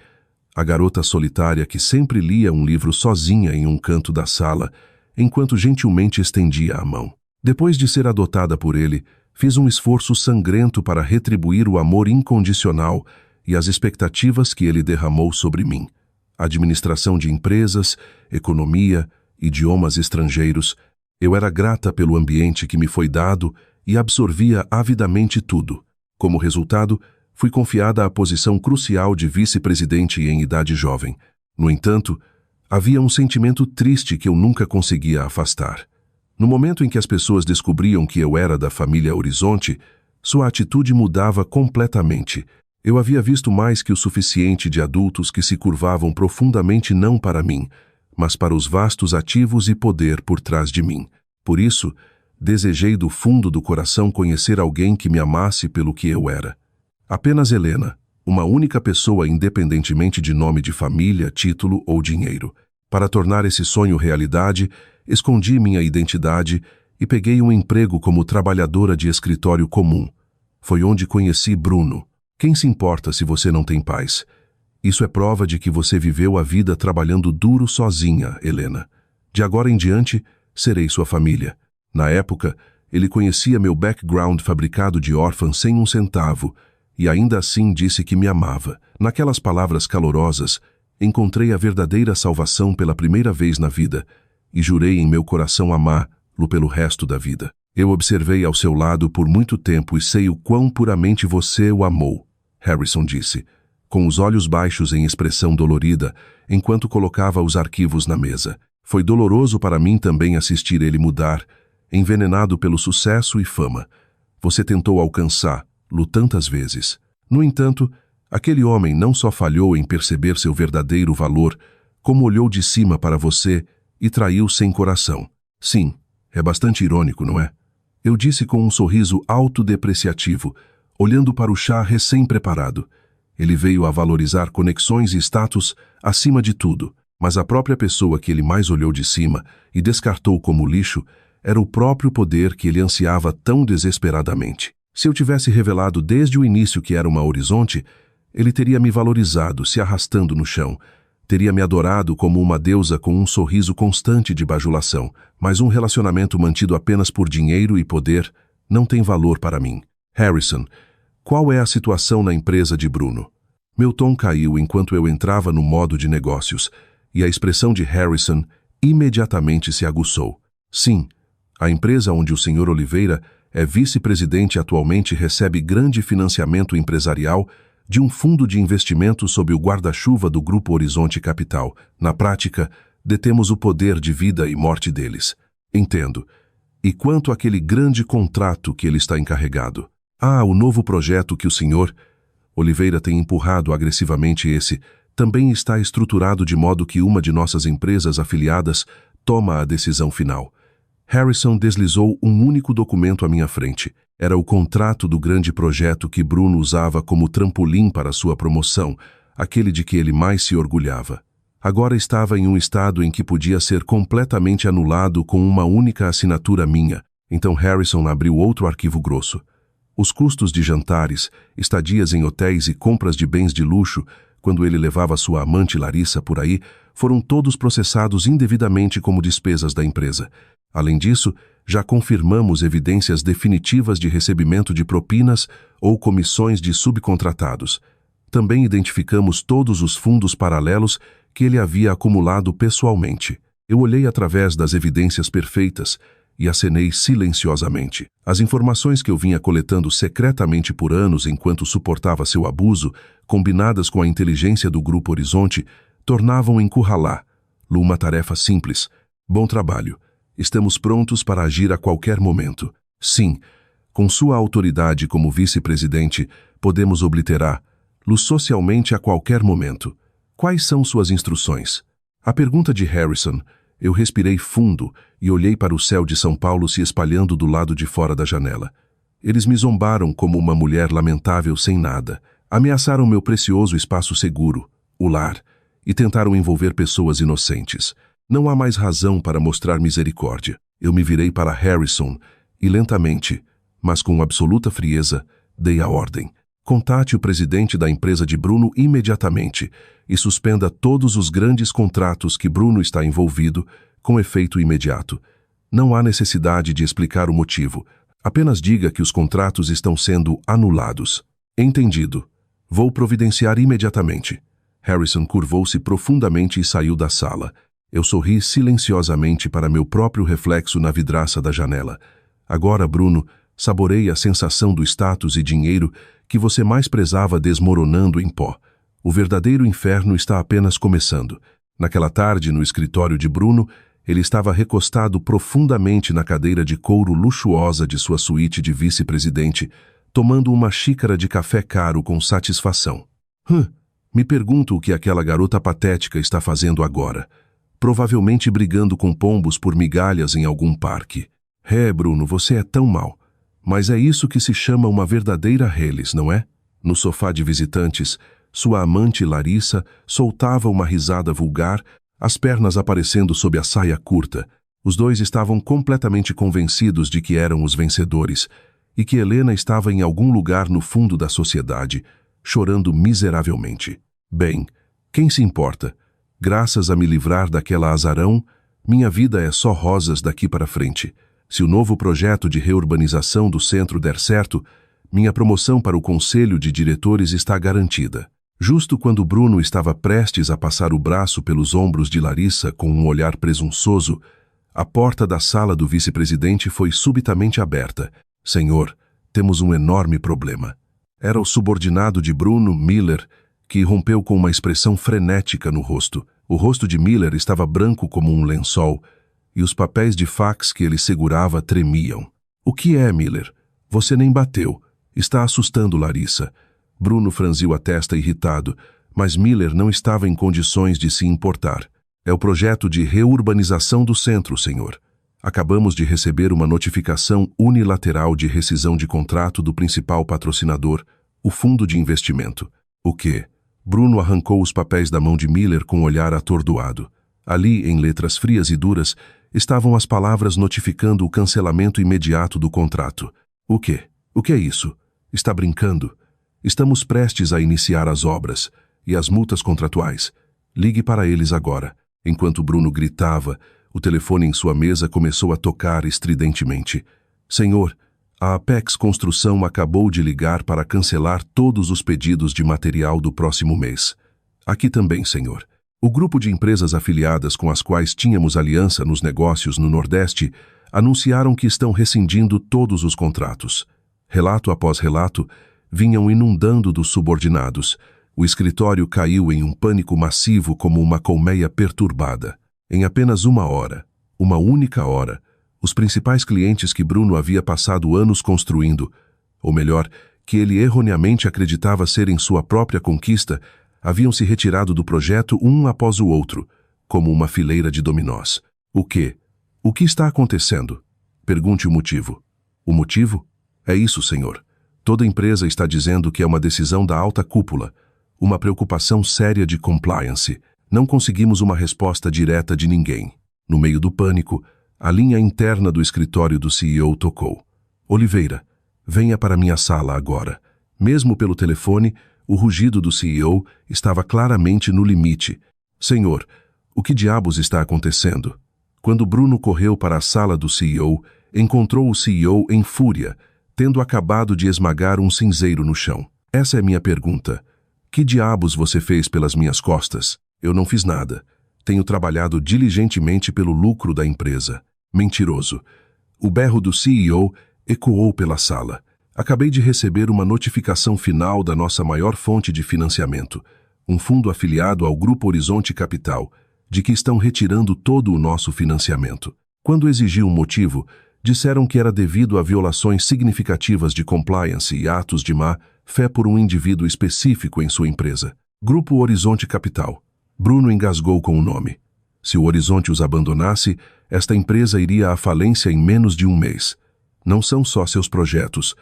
A garota solitária que sempre lia um livro sozinha em um canto da sala, enquanto gentilmente estendia a mão. Depois de ser adotada por ele, fiz um esforço sangrento para retribuir o amor incondicional e as expectativas que ele derramou sobre mim. Administração de empresas, economia, idiomas estrangeiros. Eu era grata pelo ambiente que me foi dado e absorvia avidamente tudo. Como resultado, fui confiada a posição crucial de vice-presidente em idade jovem. No entanto, havia um sentimento triste que eu nunca conseguia afastar. No momento em que as pessoas descobriam que eu era da família Horizonte, sua atitude mudava completamente. Eu havia visto mais que o suficiente de adultos que se curvavam profundamente não para mim, mas para os vastos ativos e poder por trás de mim. Por isso, desejei do fundo do coração conhecer alguém que me amasse pelo que eu era. Apenas Helena, uma única pessoa independentemente de nome de família, título ou dinheiro. Para tornar esse sonho realidade, escondi minha identidade e peguei um emprego como trabalhadora de escritório comum. Foi onde conheci Bruno. Quem se importa se você não tem paz? Isso é prova de que você viveu a vida trabalhando duro sozinha, Helena. De agora em diante, serei sua família. Na época, ele conhecia meu background fabricado de órfã sem um centavo, e ainda assim disse que me amava. Naquelas palavras calorosas, Encontrei a verdadeira salvação pela primeira vez na vida e jurei em meu coração amá-lo pelo resto da vida. Eu observei ao seu lado por muito tempo e sei o quão puramente você o amou, Harrison disse, com os olhos baixos em expressão dolorida, enquanto colocava os arquivos na mesa. Foi doloroso para mim também assistir ele mudar, envenenado pelo sucesso e fama. Você tentou alcançá-lo tantas vezes. No entanto, aquele homem não só falhou em perceber seu verdadeiro valor, como olhou de cima para você e traiu sem coração. Sim, é bastante irônico, não é? Eu disse com um sorriso autodepreciativo, olhando para o chá recém-preparado. Ele veio a valorizar conexões e status acima de tudo, mas a própria pessoa que ele mais olhou de cima e descartou como lixo era o próprio poder que ele ansiava tão desesperadamente. Se eu tivesse revelado desde o início que era uma horizonte, ele teria me valorizado, se arrastando no chão. Teria me adorado como uma deusa com um sorriso constante de bajulação, mas um relacionamento mantido apenas por dinheiro e poder não tem valor para mim. Harrison, qual é a situação na empresa de Bruno? Meu tom caiu enquanto eu entrava no modo de negócios, e a expressão de Harrison imediatamente se aguçou. Sim, a empresa onde o Sr. Oliveira é vice-presidente atualmente recebe grande financiamento empresarial de um fundo de investimento sob o guarda-chuva do Grupo Horizonte Capital. Na prática, detemos o poder de vida e morte deles. Entendo. E quanto àquele grande contrato que ele está encarregado? O novo projeto que o Sr. Oliveira tem empurrado agressivamente também está estruturado de modo que uma de nossas empresas afiliadas toma a decisão final. Harrison deslizou um único documento à minha frente. Era o contrato do grande projeto que Bruno usava como trampolim para sua promoção, aquele de que ele mais se orgulhava. Agora estava em um estado em que podia ser completamente anulado com uma única assinatura minha. Então Harrison abriu outro arquivo grosso. Os custos de jantares, estadias em hotéis e compras de bens de luxo, quando ele levava sua amante Larissa por aí, foram todos processados indevidamente como despesas da empresa. Além disso, já confirmamos evidências definitivas de recebimento de propinas ou comissões de subcontratados. Também identificamos todos os fundos paralelos que ele havia acumulado pessoalmente. Eu olhei através das evidências perfeitas e acenei silenciosamente. As informações que eu vinha coletando secretamente por anos enquanto suportava seu abuso, combinadas com a inteligência do Grupo Horizonte, tornavam encurralá-lo uma tarefa simples. Bom trabalho. Estamos prontos para agir a qualquer momento. Sim, com sua autoridade como vice-presidente, podemos obliterá-lo socialmente a qualquer momento. Quais são suas instruções? A pergunta de Harrison, eu respirei fundo e olhei para o céu de São Paulo se espalhando do lado de fora da janela. Eles me zombaram como uma mulher lamentável sem nada. Ameaçaram meu precioso espaço seguro, o lar, e tentaram envolver pessoas inocentes. Não há mais razão para mostrar misericórdia. Eu me virei para Harrison e lentamente, mas com absoluta frieza, dei a ordem. Contate o presidente da empresa de Bruno imediatamente e suspenda todos os grandes contratos que Bruno está envolvido com efeito imediato. Não há necessidade de explicar o motivo. Apenas diga que os contratos estão sendo anulados. Entendido. Vou providenciar imediatamente. Harrison curvou-se profundamente e saiu da sala. Eu sorri silenciosamente para meu próprio reflexo na vidraça da janela. Agora, Bruno, saboreie a sensação do status e dinheiro que você mais prezava desmoronando em pó. O verdadeiro inferno está apenas começando. Naquela tarde, no escritório de Bruno, ele estava recostado profundamente na cadeira de couro luxuosa de sua suíte de vice-presidente, tomando uma xícara de café caro com satisfação. Me pergunto o que aquela garota patética está fazendo agora. Provavelmente brigando com pombos por migalhas em algum parque. Bruno, você é tão mau. Mas é isso que se chama uma verdadeira reles, não é? No sofá de visitantes, sua amante Larissa soltava uma risada vulgar, as pernas aparecendo sob a saia curta. Os dois estavam completamente convencidos de que eram os vencedores e que Helena estava em algum lugar no fundo da sociedade, chorando miseravelmente. Bem, quem se importa? Graças a me livrar daquela azarão, minha vida é só rosas daqui para frente. Se o novo projeto de reurbanização do centro der certo, minha promoção para o conselho de diretores está garantida. Justo quando Bruno estava prestes a passar o braço pelos ombros de Larissa com um olhar presunçoso, a porta da sala do vice-presidente foi subitamente aberta. Senhor, temos um enorme problema. Era o subordinado de Bruno, Miller, que irrompeu com uma expressão frenética no rosto. O rosto de Miller estava branco como um lençol, e os papéis de fax que ele segurava tremiam. O que é, Miller? Você nem bateu. Está assustando Larissa. Bruno franziu a testa irritado, mas Miller não estava em condições de se importar. É o projeto de reurbanização do centro, senhor. Acabamos de receber uma notificação unilateral de rescisão de contrato do principal patrocinador, o fundo de investimento. O quê? Bruno arrancou os papéis da mão de Miller com um olhar atordoado. Ali, em letras frias e duras, estavam as palavras notificando o cancelamento imediato do contrato. O quê? O que é isso? Está brincando? Estamos prestes a iniciar as obras e as multas contratuais. Ligue para eles agora. Enquanto Bruno gritava, o telefone em sua mesa começou a tocar estridentemente. Senhor, a Apex Construção acabou de ligar para cancelar todos os pedidos de material do próximo mês. Aqui também, senhor. O grupo de empresas afiliadas com as quais tínhamos aliança nos negócios no Nordeste anunciaram que estão rescindindo todos os contratos. Relato após relato, vinham inundando dos subordinados. O escritório caiu em um pânico massivo como uma colmeia perturbada. Em apenas uma única hora, os principais clientes que Bruno havia passado anos construindo, ou melhor, que ele erroneamente acreditava serem sua própria conquista, haviam se retirado do projeto um após o outro, como uma fileira de dominós. O quê? O que está acontecendo? Pergunte o motivo. O motivo? É isso, senhor. Toda empresa está dizendo que é uma decisão da alta cúpula, uma preocupação séria de compliance. Não conseguimos uma resposta direta de ninguém. No meio do pânico, a linha interna do escritório do CEO tocou. Oliveira, venha para minha sala agora. Mesmo pelo telefone, o rugido do CEO estava claramente no limite. Senhor, o que diabos está acontecendo? Quando Bruno correu para a sala do CEO, encontrou o CEO em fúria, tendo acabado de esmagar um cinzeiro no chão. Essa é minha pergunta. Que diabos você fez pelas minhas costas? Eu não fiz nada. Tenho trabalhado diligentemente pelo lucro da empresa. Mentiroso. O berro do CEO ecoou pela sala. Acabei de receber uma notificação final da nossa maior fonte de financiamento, um fundo afiliado ao Grupo Horizonte Capital, de que estão retirando todo o nosso financiamento. Quando exigi um motivo, disseram que era devido a violações significativas de compliance e atos de má fé por um indivíduo específico em sua empresa. Grupo Horizonte Capital. Bruno engasgou com o nome. Se o Horizonte os abandonasse, esta empresa iria à falência em menos de um mês. Não são só seus projetos.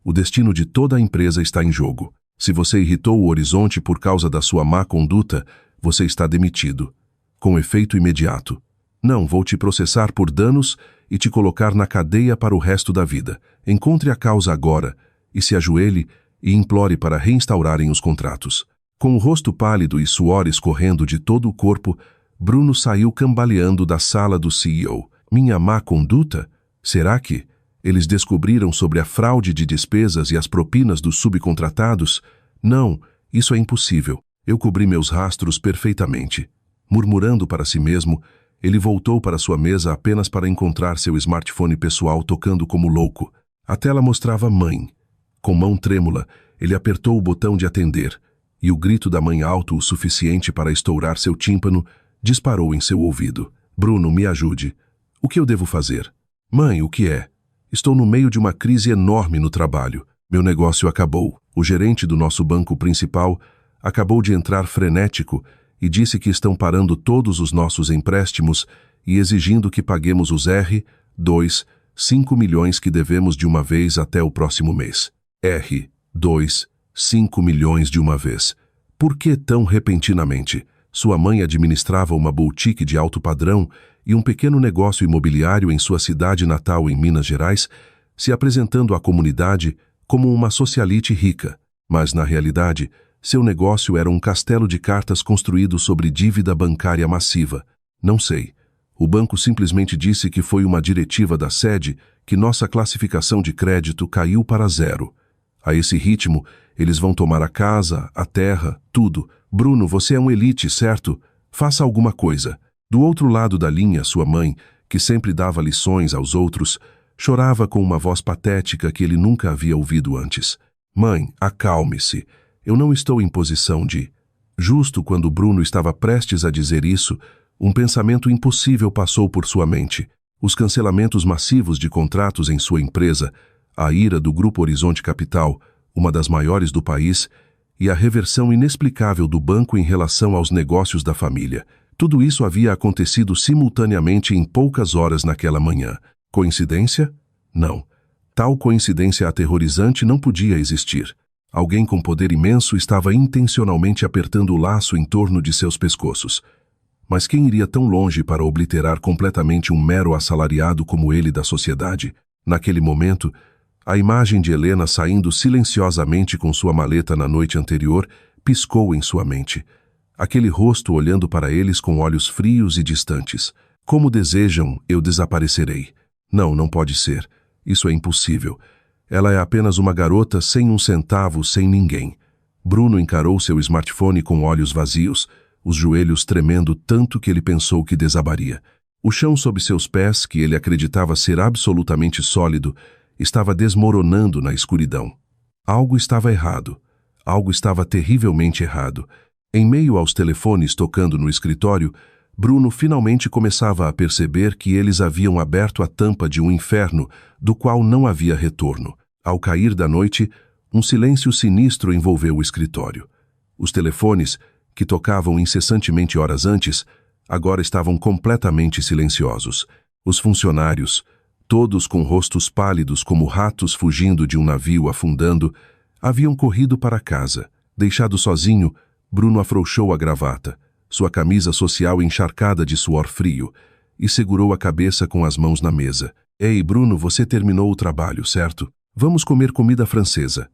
O destino de toda a empresa está em jogo. Se você irritou o Horizonte por causa da sua má conduta, você está demitido. Com efeito imediato. Não, vou te processar por danos e te colocar na cadeia para o resto da vida. Encontre a causa agora e se ajoelhe e implore para reinstaurarem os contratos. Com o rosto pálido e suor escorrendo de todo o corpo, Bruno saiu cambaleando da sala do CEO. Minha má conduta? Será que eles descobriram sobre a fraude de despesas e as propinas dos subcontratados? Não, isso é impossível. Eu cobri meus rastros perfeitamente. Murmurando para si mesmo, ele voltou para sua mesa apenas para encontrar seu smartphone pessoal tocando como louco. A tela mostrava mãe. Com mão trêmula, ele apertou o botão de atender, e o grito da mãe alto o suficiente para estourar seu tímpano disparou em seu ouvido. Bruno, me ajude. O que eu devo fazer? Mãe, o que é? Estou no meio de uma crise enorme no trabalho. Meu negócio acabou. O gerente do nosso banco principal acabou de entrar frenético e disse que estão parando todos os nossos empréstimos e exigindo que paguemos os R2, 5 milhões que devemos de uma vez até o próximo mês. R2, 5 milhões de uma vez. Por que tão repentinamente? Sua mãe administrava uma boutique de alto padrão e um pequeno negócio imobiliário em sua cidade natal em Minas Gerais, se apresentando à comunidade como uma socialite rica. Mas, na realidade, seu negócio era um castelo de cartas construído sobre dívida bancária massiva. Não sei. O banco simplesmente disse que foi uma diretiva da sede que nossa classificação de crédito caiu para 0. A esse ritmo, Eles vão tomar a casa, a terra, tudo. Bruno, você é um elite, certo? Faça alguma coisa. Do outro lado da linha, sua mãe, que sempre dava lições aos outros, chorava com uma voz patética que ele nunca havia ouvido antes. Mãe, acalme-se. Eu não estou em posição de... Justo quando Bruno estava prestes a dizer isso, um pensamento impossível passou por sua mente. Os cancelamentos massivos de contratos em sua empresa, a ira do Grupo Horizonte Capital, uma das maiores do país, e a reversão inexplicável do banco em relação aos negócios da família. Tudo isso havia acontecido simultaneamente em poucas horas naquela manhã. Coincidência? Não. Tal coincidência aterrorizante não podia existir. Alguém com poder imenso estava intencionalmente apertando o laço em torno de seus pescoços. Mas quem iria tão longe para obliterar completamente um mero assalariado como ele da sociedade? Naquele momento, a imagem de Helena saindo silenciosamente com sua maleta na noite anterior piscou em sua mente. Aquele rosto olhando para eles com olhos frios e distantes. Como desejam, eu desaparecerei. Não, não pode ser. Isso é impossível. Ela é apenas uma garota sem um centavo, sem ninguém. Bruno encarou seu smartphone com olhos vazios, os joelhos tremendo tanto que ele pensou que desabaria. O chão sob seus pés, que ele acreditava ser absolutamente sólido, estava desmoronando na escuridão. Algo estava errado. Algo estava terrivelmente errado. Em meio aos telefones tocando no escritório, Bruno finalmente começava a perceber que eles haviam aberto a tampa de um inferno do qual não havia retorno. Ao cair da noite, um silêncio sinistro envolveu o escritório. Os telefones, que tocavam incessantemente horas antes, agora estavam completamente silenciosos. Os funcionários, todos com rostos pálidos como ratos fugindo de um navio afundando, haviam corrido para casa. Deixado sozinho, Bruno afrouxou a gravata, sua camisa social encharcada de suor frio, e segurou a cabeça com as mãos na mesa. Ei, Bruno, você terminou o trabalho, certo? Vamos comer comida francesa.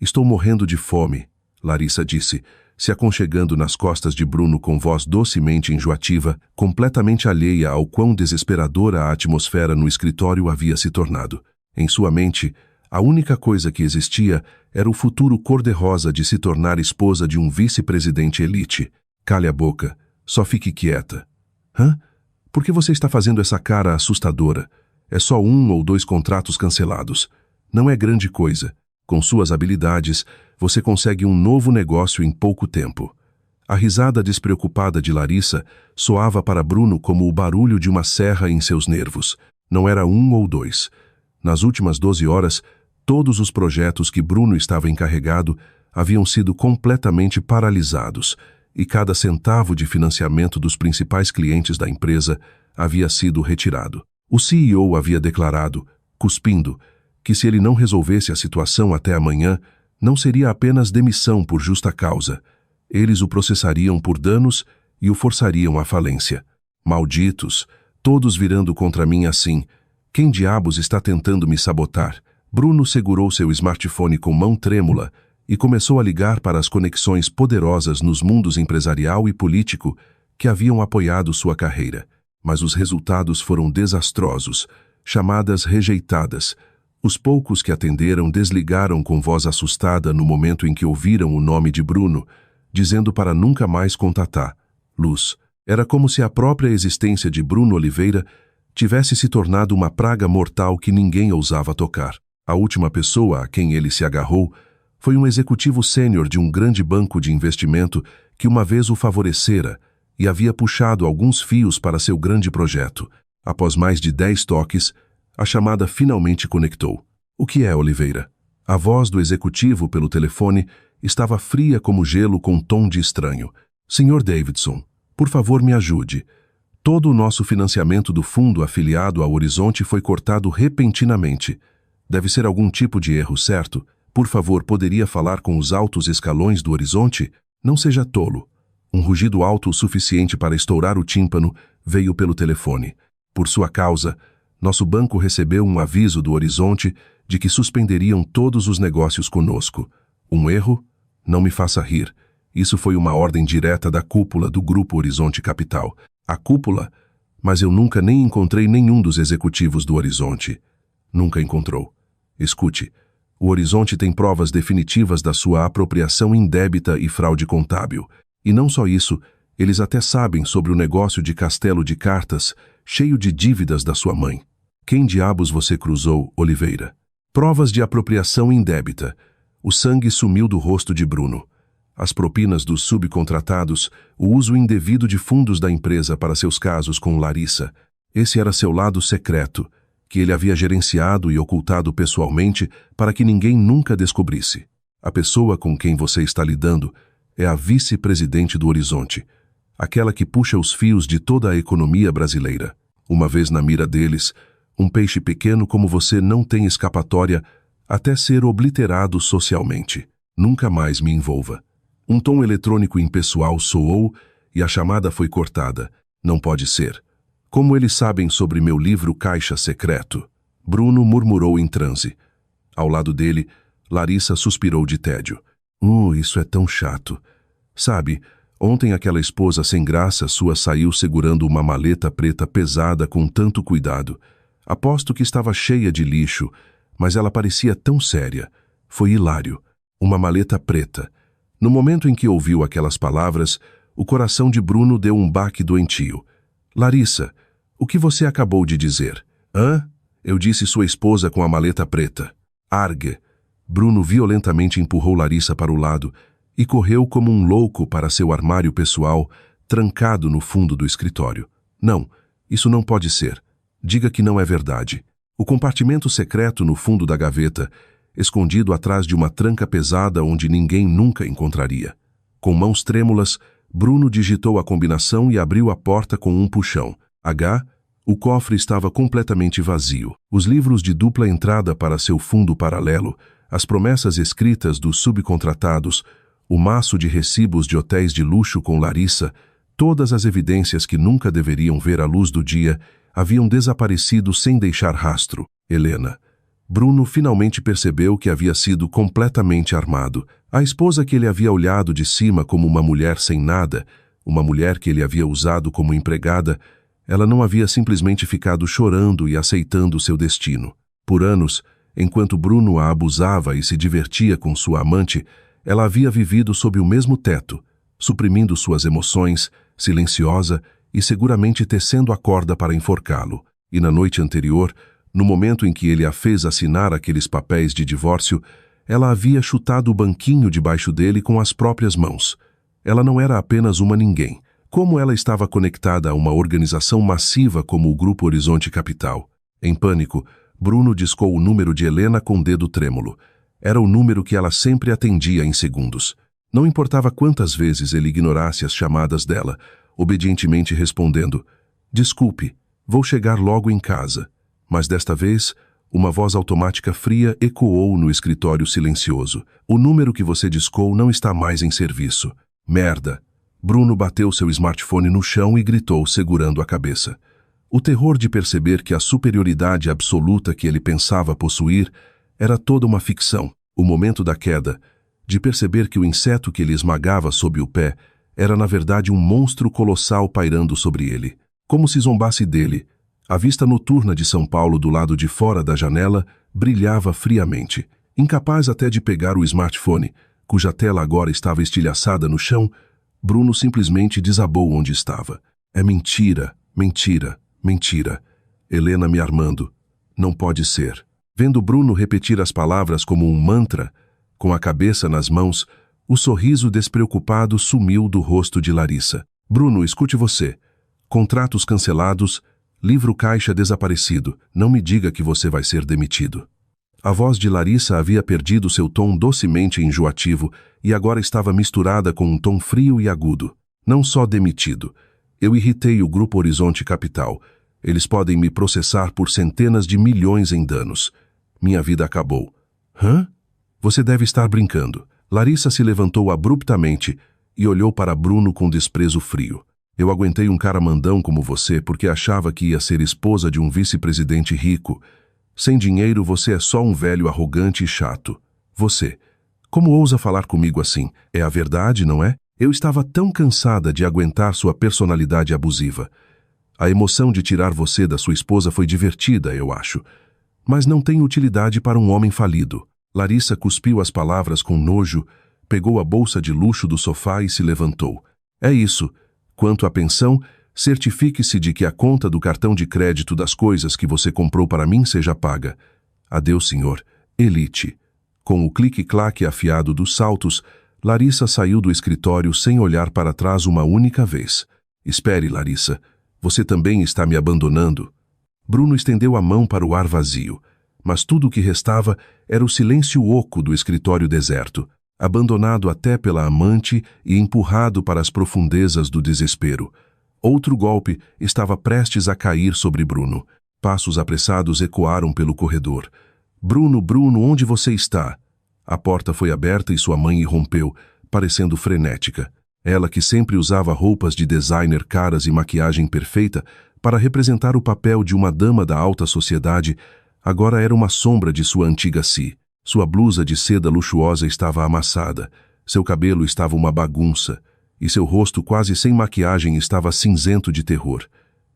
Estou morrendo de fome, Larissa disse, se aconchegando nas costas de Bruno com voz docemente enjoativa, completamente alheia ao quão desesperadora a atmosfera no escritório havia se tornado. Em sua mente, a única coisa que existia era o futuro cor-de-rosa de se tornar esposa de um vice-presidente elite. Cale a boca. Só fique quieta. Hã? Por que você está fazendo essa cara assustadora? É só 1 ou 2 contratos cancelados. Não é grande coisa. Com suas habilidades, você consegue um novo negócio em pouco tempo. A risada despreocupada de Larissa soava para Bruno como o barulho de uma serra em seus nervos. Não era 1 ou 2. Nas últimas 12 horas, todos os projetos que Bruno estava encarregado haviam sido completamente paralisados e cada centavo de financiamento dos principais clientes da empresa havia sido retirado. O CEO havia declarado, cuspindo, que se ele não resolvesse a situação até amanhã, não seria apenas demissão por justa causa. Eles o processariam por danos e o forçariam à falência. Malditos, todos virando contra mim assim. Quem diabos está tentando me sabotar? Bruno segurou seu smartphone com mão trêmula e começou a ligar para as conexões poderosas nos mundos empresarial e político que haviam apoiado sua carreira. Mas os resultados foram desastrosos, chamadas rejeitadas. Os poucos que atenderam desligaram com voz assustada no momento em que ouviram o nome de Bruno, dizendo para nunca mais contatar. Luz. Era como se a própria existência de Bruno Oliveira tivesse se tornado uma praga mortal que ninguém ousava tocar. A última pessoa a quem ele se agarrou foi um executivo sênior de um grande banco de investimento que uma vez o favorecera e havia puxado alguns fios para seu grande projeto. Após mais de 10 toques, a chamada finalmente conectou. O que é, Oliveira? A voz do executivo pelo telefone estava fria como gelo com tom de estranho. Senhor Davidson, por favor me ajude. Todo o nosso financiamento do fundo afiliado ao Horizonte foi cortado repentinamente. Deve ser algum tipo de erro, certo? Por favor, poderia falar com os altos escalões do Horizonte? Não seja tolo. Um rugido alto o suficiente para estourar o tímpano veio pelo telefone. Por sua causa, nosso banco recebeu um aviso do Horizonte de que suspenderiam todos os negócios conosco. Um erro? Não me faça rir. Isso foi uma ordem direta da cúpula do Grupo Horizonte Capital. A cúpula? Mas eu nunca nem encontrei nenhum dos executivos do Horizonte. Nunca encontrou. Escute, O Horizonte tem provas definitivas da sua apropriação indébita e fraude contábil. E não só isso, eles até sabem sobre o negócio de castelo de cartas, cheio de dívidas da sua mãe. Quem diabos você cruzou, Oliveira? Provas de apropriação indébita. O sangue sumiu do rosto de Bruno. As propinas dos subcontratados, o uso indevido de fundos da empresa para seus casos com Larissa. Esse era seu lado secreto, que ele havia gerenciado e ocultado pessoalmente para que ninguém nunca descobrisse. A pessoa com quem você está lidando é a vice-presidente do Horizonte, aquela que puxa os fios de toda a economia brasileira. Uma vez na mira deles, um peixe pequeno como você não tem escapatória até ser obliterado socialmente. Nunca mais me envolva. Um tom eletrônico impessoal soou e a chamada foi cortada. Não pode ser. Como eles sabem sobre meu livro Caixa Secreto? Bruno murmurou em transe. Ao lado dele, Larissa suspirou de tédio. Isso é tão chato. Sabe, ontem aquela esposa sem graça sua saiu segurando uma maleta preta pesada com tanto cuidado. Aposto que estava cheia de lixo, mas ela parecia tão séria. Foi hilário. Uma maleta preta. No momento em que ouviu aquelas palavras, o coração de Bruno deu um baque doentio. Larissa, o que você acabou de dizer? Hã? Eu disse sua esposa com a maleta preta. Argue. Bruno violentamente empurrou Larissa para o lado e correu como um louco para seu armário pessoal, trancado no fundo do escritório. Não, isso não pode ser. Diga que não é verdade. O compartimento secreto no fundo da gaveta, escondido atrás de uma tranca pesada onde ninguém nunca encontraria. Com mãos trêmulas, Bruno digitou a combinação e abriu a porta com um puxão. O cofre estava completamente vazio. Os livros de dupla entrada para seu fundo paralelo, as promessas escritas dos subcontratados, o maço de recibos de hotéis de luxo com Larissa, todas as evidências que nunca deveriam ver a luz do dia, haviam desaparecido sem deixar rastro. Helena. Bruno finalmente percebeu que havia sido completamente armado. A esposa que ele havia olhado de cima como uma mulher sem nada, uma mulher que ele havia usado como empregada, ela não havia simplesmente ficado chorando e aceitando seu destino. Por anos, enquanto Bruno a abusava e se divertia com sua amante, ela havia vivido sob o mesmo teto, suprimindo suas emoções, silenciosa e seguramente tecendo a corda para enforcá-lo. E na noite anterior, no momento em que ele a fez assinar aqueles papéis de divórcio, ela havia chutado o banquinho debaixo dele com as próprias mãos. Ela não era apenas uma ninguém. Como ela estava conectada a uma organização massiva como o Grupo Horizonte Capital? Em pânico, Bruno discou o número de Helena com o dedo trêmulo. Era o número que ela sempre atendia em segundos. Não importava quantas vezes ele ignorasse as chamadas dela, obedientemente respondendo: "Desculpe, vou chegar logo em casa." Mas desta vez, uma voz automática fria ecoou no escritório silencioso. "O número que você discou não está mais em serviço." Merda! Bruno bateu seu smartphone no chão e gritou, segurando a cabeça. O terror de perceber que a superioridade absoluta que ele pensava possuir era toda uma ficção. O momento da queda, de perceber que o inseto que ele esmagava sob o pé era na verdade um monstro colossal pairando sobre ele. Como se zombasse dele, a vista noturna de São Paulo do lado de fora da janela brilhava friamente. Incapaz até de pegar o smartphone, cuja tela agora estava estilhaçada no chão, Bruno simplesmente desabou onde estava. É mentira, mentira, mentira. Helena me armando. Não pode ser. Vendo Bruno repetir as palavras como um mantra, com a cabeça nas mãos, o sorriso despreocupado sumiu do rosto de Larissa. Bruno, escute você. Contratos cancelados, livro caixa desaparecido. Não me diga que você vai ser demitido. A voz de Larissa havia perdido seu tom docemente enjoativo e agora estava misturada com um tom frio e agudo. Não só demitido. Eu irritei o Grupo Horizonte Capital. Eles podem me processar por centenas de milhões em danos. Minha vida acabou. Hã? Você deve estar brincando. Larissa se levantou abruptamente e olhou para Bruno com desprezo frio. Eu aguentei um cara mandão como você porque achava que ia ser esposa de um vice-presidente rico. Sem dinheiro, você é só um velho arrogante e chato. Você. Como ousa falar comigo assim? É a verdade, não é? Eu estava tão cansada de aguentar sua personalidade abusiva. A emoção de tirar você da sua esposa foi divertida, eu acho. Mas não tem utilidade para um homem falido. Larissa cuspiu as palavras com nojo, pegou a bolsa de luxo do sofá e se levantou. É isso. Quanto à pensão, certifique-se de que a conta do cartão de crédito das coisas que você comprou para mim seja paga. Adeus, senhor. Elite. Com o clique-claque afiado dos saltos, Larissa saiu do escritório sem olhar para trás uma única vez. Espere, Larissa. Você também está me abandonando? Bruno estendeu a mão para o ar vazio, mas tudo o que restava era o silêncio oco do escritório deserto, abandonado até pela amante e empurrado para as profundezas do desespero. Outro golpe estava prestes a cair sobre Bruno. Passos apressados ecoaram pelo corredor. Bruno, Bruno, onde você está? A porta foi aberta e sua mãe irrompeu, parecendo frenética. Ela, que sempre usava roupas de designer caras e maquiagem perfeita para representar o papel de uma dama da alta sociedade, agora era uma sombra de sua antiga si. Sua blusa de seda luxuosa estava amassada, seu cabelo estava uma bagunça, e seu rosto quase sem maquiagem estava cinzento de terror.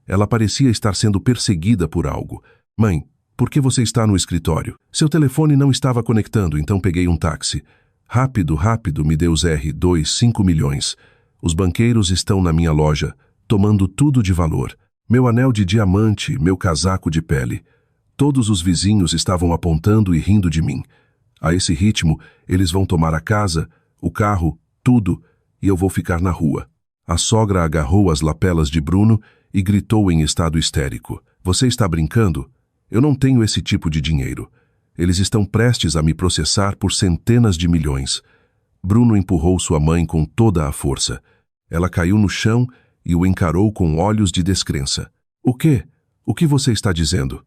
Ela parecia estar sendo perseguida por algo. Mãe, por que você está no escritório? Seu telefone não estava conectando, então peguei um táxi. Rápido, rápido, me dê os R2, 5 milhões. Os banqueiros estão na minha loja, tomando tudo de valor. Meu anel de diamante, meu casaco de pele. Todos os vizinhos estavam apontando e rindo de mim. A esse ritmo, eles vão tomar a casa, o carro, tudo, e eu vou ficar na rua. A sogra agarrou as lapelas de Bruno e gritou em estado histérico. Você está brincando? Eu não tenho esse tipo de dinheiro. Eles estão prestes a me processar por centenas de milhões. Bruno empurrou sua mãe com toda a força. Ela caiu no chão e o encarou com olhos de descrença. O quê? O que você está dizendo?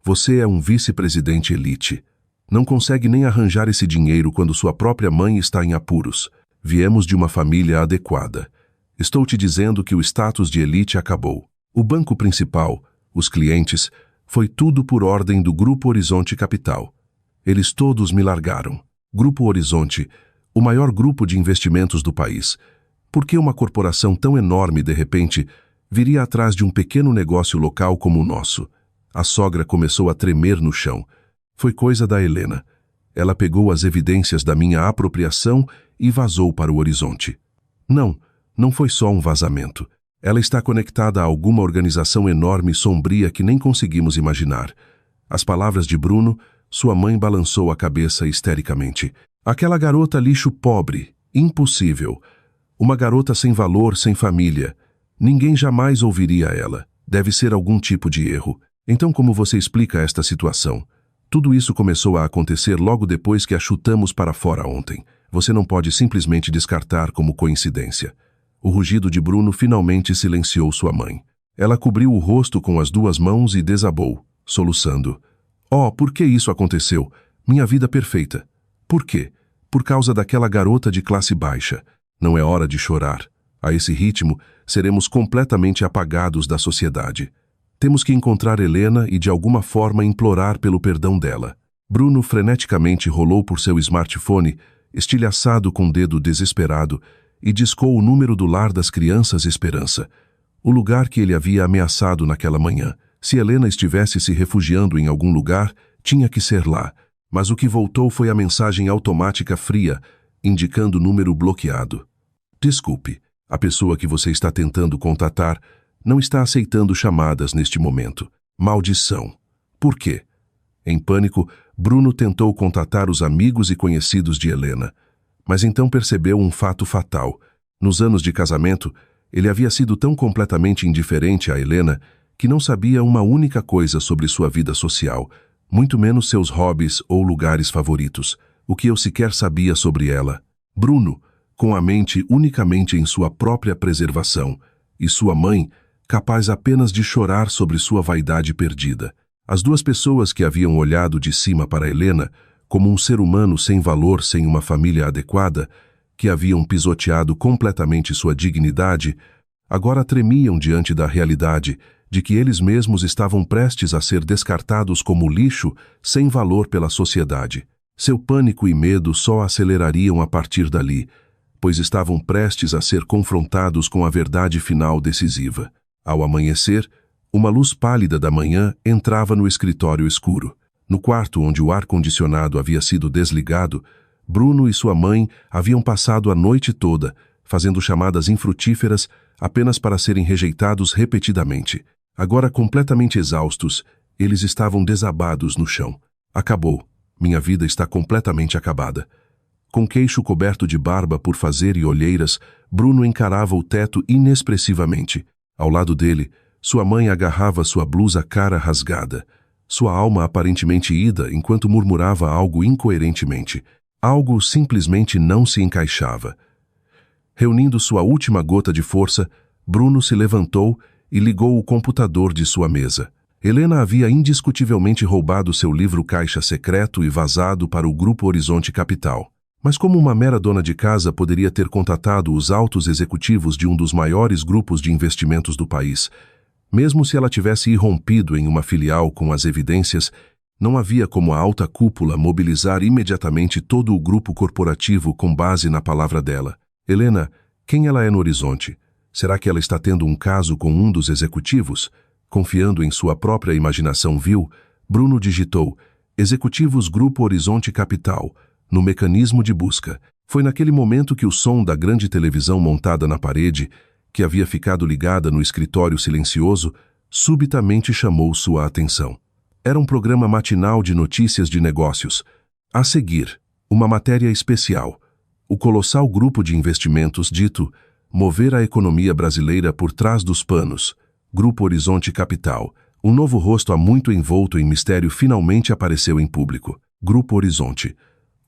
Você é um vice-presidente elite. Não consegue nem arranjar esse dinheiro quando sua própria mãe está em apuros. Viemos de uma família adequada. Estou te dizendo que o status de elite acabou. O banco principal, os clientes, foi tudo por ordem do Grupo Horizonte Capital. Eles todos me largaram. Grupo Horizonte, o maior grupo de investimentos do país. Por que uma corporação tão enorme, de repente, viria atrás de um pequeno negócio local como o nosso? A sogra começou a tremer no chão. Foi coisa da Helena. Ela pegou as evidências da minha apropriação e vazou para o Horizonte. Não foi só um vazamento. Ela está conectada a alguma organização enorme e sombria que nem conseguimos imaginar. Às palavras de Bruno, sua mãe balançou a cabeça histericamente. Aquela garota lixo pobre, impossível. Uma garota sem valor, sem família. Ninguém jamais ouviria ela. Deve ser algum tipo de erro. Então como você explica esta situação? Tudo isso começou a acontecer logo depois que a chutamos para fora ontem. Você não pode simplesmente descartar como coincidência. O rugido de Bruno finalmente silenciou sua mãe. Ela cobriu o rosto com as duas mãos e desabou, soluçando. Oh, por que isso aconteceu? Minha vida perfeita. Por quê? Por causa daquela garota de classe baixa. Não é hora de chorar. A esse ritmo, seremos completamente apagados da sociedade. Temos que encontrar Helena e de alguma forma implorar pelo perdão dela. Bruno freneticamente rolou por seu smartphone, estilhaçado com o dedo desesperado, e discou o número do Lar das Crianças Esperança, o lugar que ele havia ameaçado naquela manhã. Se Helena estivesse se refugiando em algum lugar, tinha que ser lá. Mas o que voltou foi a mensagem automática fria, indicando o número bloqueado. Desculpe, a pessoa que você está tentando contatar não está aceitando chamadas neste momento. Maldição. Por quê? Em pânico, Bruno tentou contatar os amigos e conhecidos de Helena. Mas então percebeu um fato fatal. Nos anos de casamento, ele havia sido tão completamente indiferente a Helena que não sabia uma única coisa sobre sua vida social, muito menos seus hobbies ou lugares favoritos, o que eu sequer sabia sobre ela. Bruno, com a mente unicamente em sua própria preservação, e sua mãe, capaz apenas de chorar sobre sua vaidade perdida. As duas pessoas que haviam olhado de cima para Helena como um ser humano sem valor, sem uma família adequada, que haviam pisoteado completamente sua dignidade, agora tremiam diante da realidade de que eles mesmos estavam prestes a ser descartados como lixo sem valor pela sociedade. Seu pânico e medo só acelerariam a partir dali, pois estavam prestes a ser confrontados com a verdade final decisiva. Ao amanhecer, uma luz pálida da manhã entrava no escritório escuro. No quarto onde o ar-condicionado havia sido desligado, Bruno e sua mãe haviam passado a noite toda, fazendo chamadas infrutíferas apenas para serem rejeitados repetidamente. Agora completamente exaustos, eles estavam desabados no chão. Acabou. Minha vida está completamente acabada. Com queixo coberto de barba por fazer e olheiras, Bruno encarava o teto inexpressivamente. Ao lado dele, sua mãe agarrava sua blusa cara rasgada. Sua alma aparentemente ida enquanto murmurava algo incoerentemente. Algo simplesmente não se encaixava. Reunindo sua última gota de força, Bruno se levantou e ligou o computador de sua mesa. Helena havia indiscutivelmente roubado seu livro caixa secreto e vazado para o Grupo Horizonte Capital. Mas como uma mera dona de casa poderia ter contatado os altos executivos de um dos maiores grupos de investimentos do país? Mesmo se ela tivesse irrompido em uma filial com as evidências, não havia como a alta cúpula mobilizar imediatamente todo o grupo corporativo com base na palavra dela. Helena, quem ela é no Horizonte? Será que ela está tendo um caso com um dos executivos? Confiando em sua própria imaginação vil, Bruno digitou Executivos Grupo Horizonte Capital no mecanismo de busca. Foi naquele momento que o som da grande televisão montada na parede, que havia ficado ligada no escritório silencioso, subitamente chamou sua atenção. Era um programa matinal de notícias de negócios. A seguir, uma matéria especial. O colossal grupo de investimentos dito Mover a Economia Brasileira por Trás dos Panos, Grupo Horizonte Capital. Um novo rosto há muito envolto em mistério finalmente apareceu em público. Grupo Horizonte.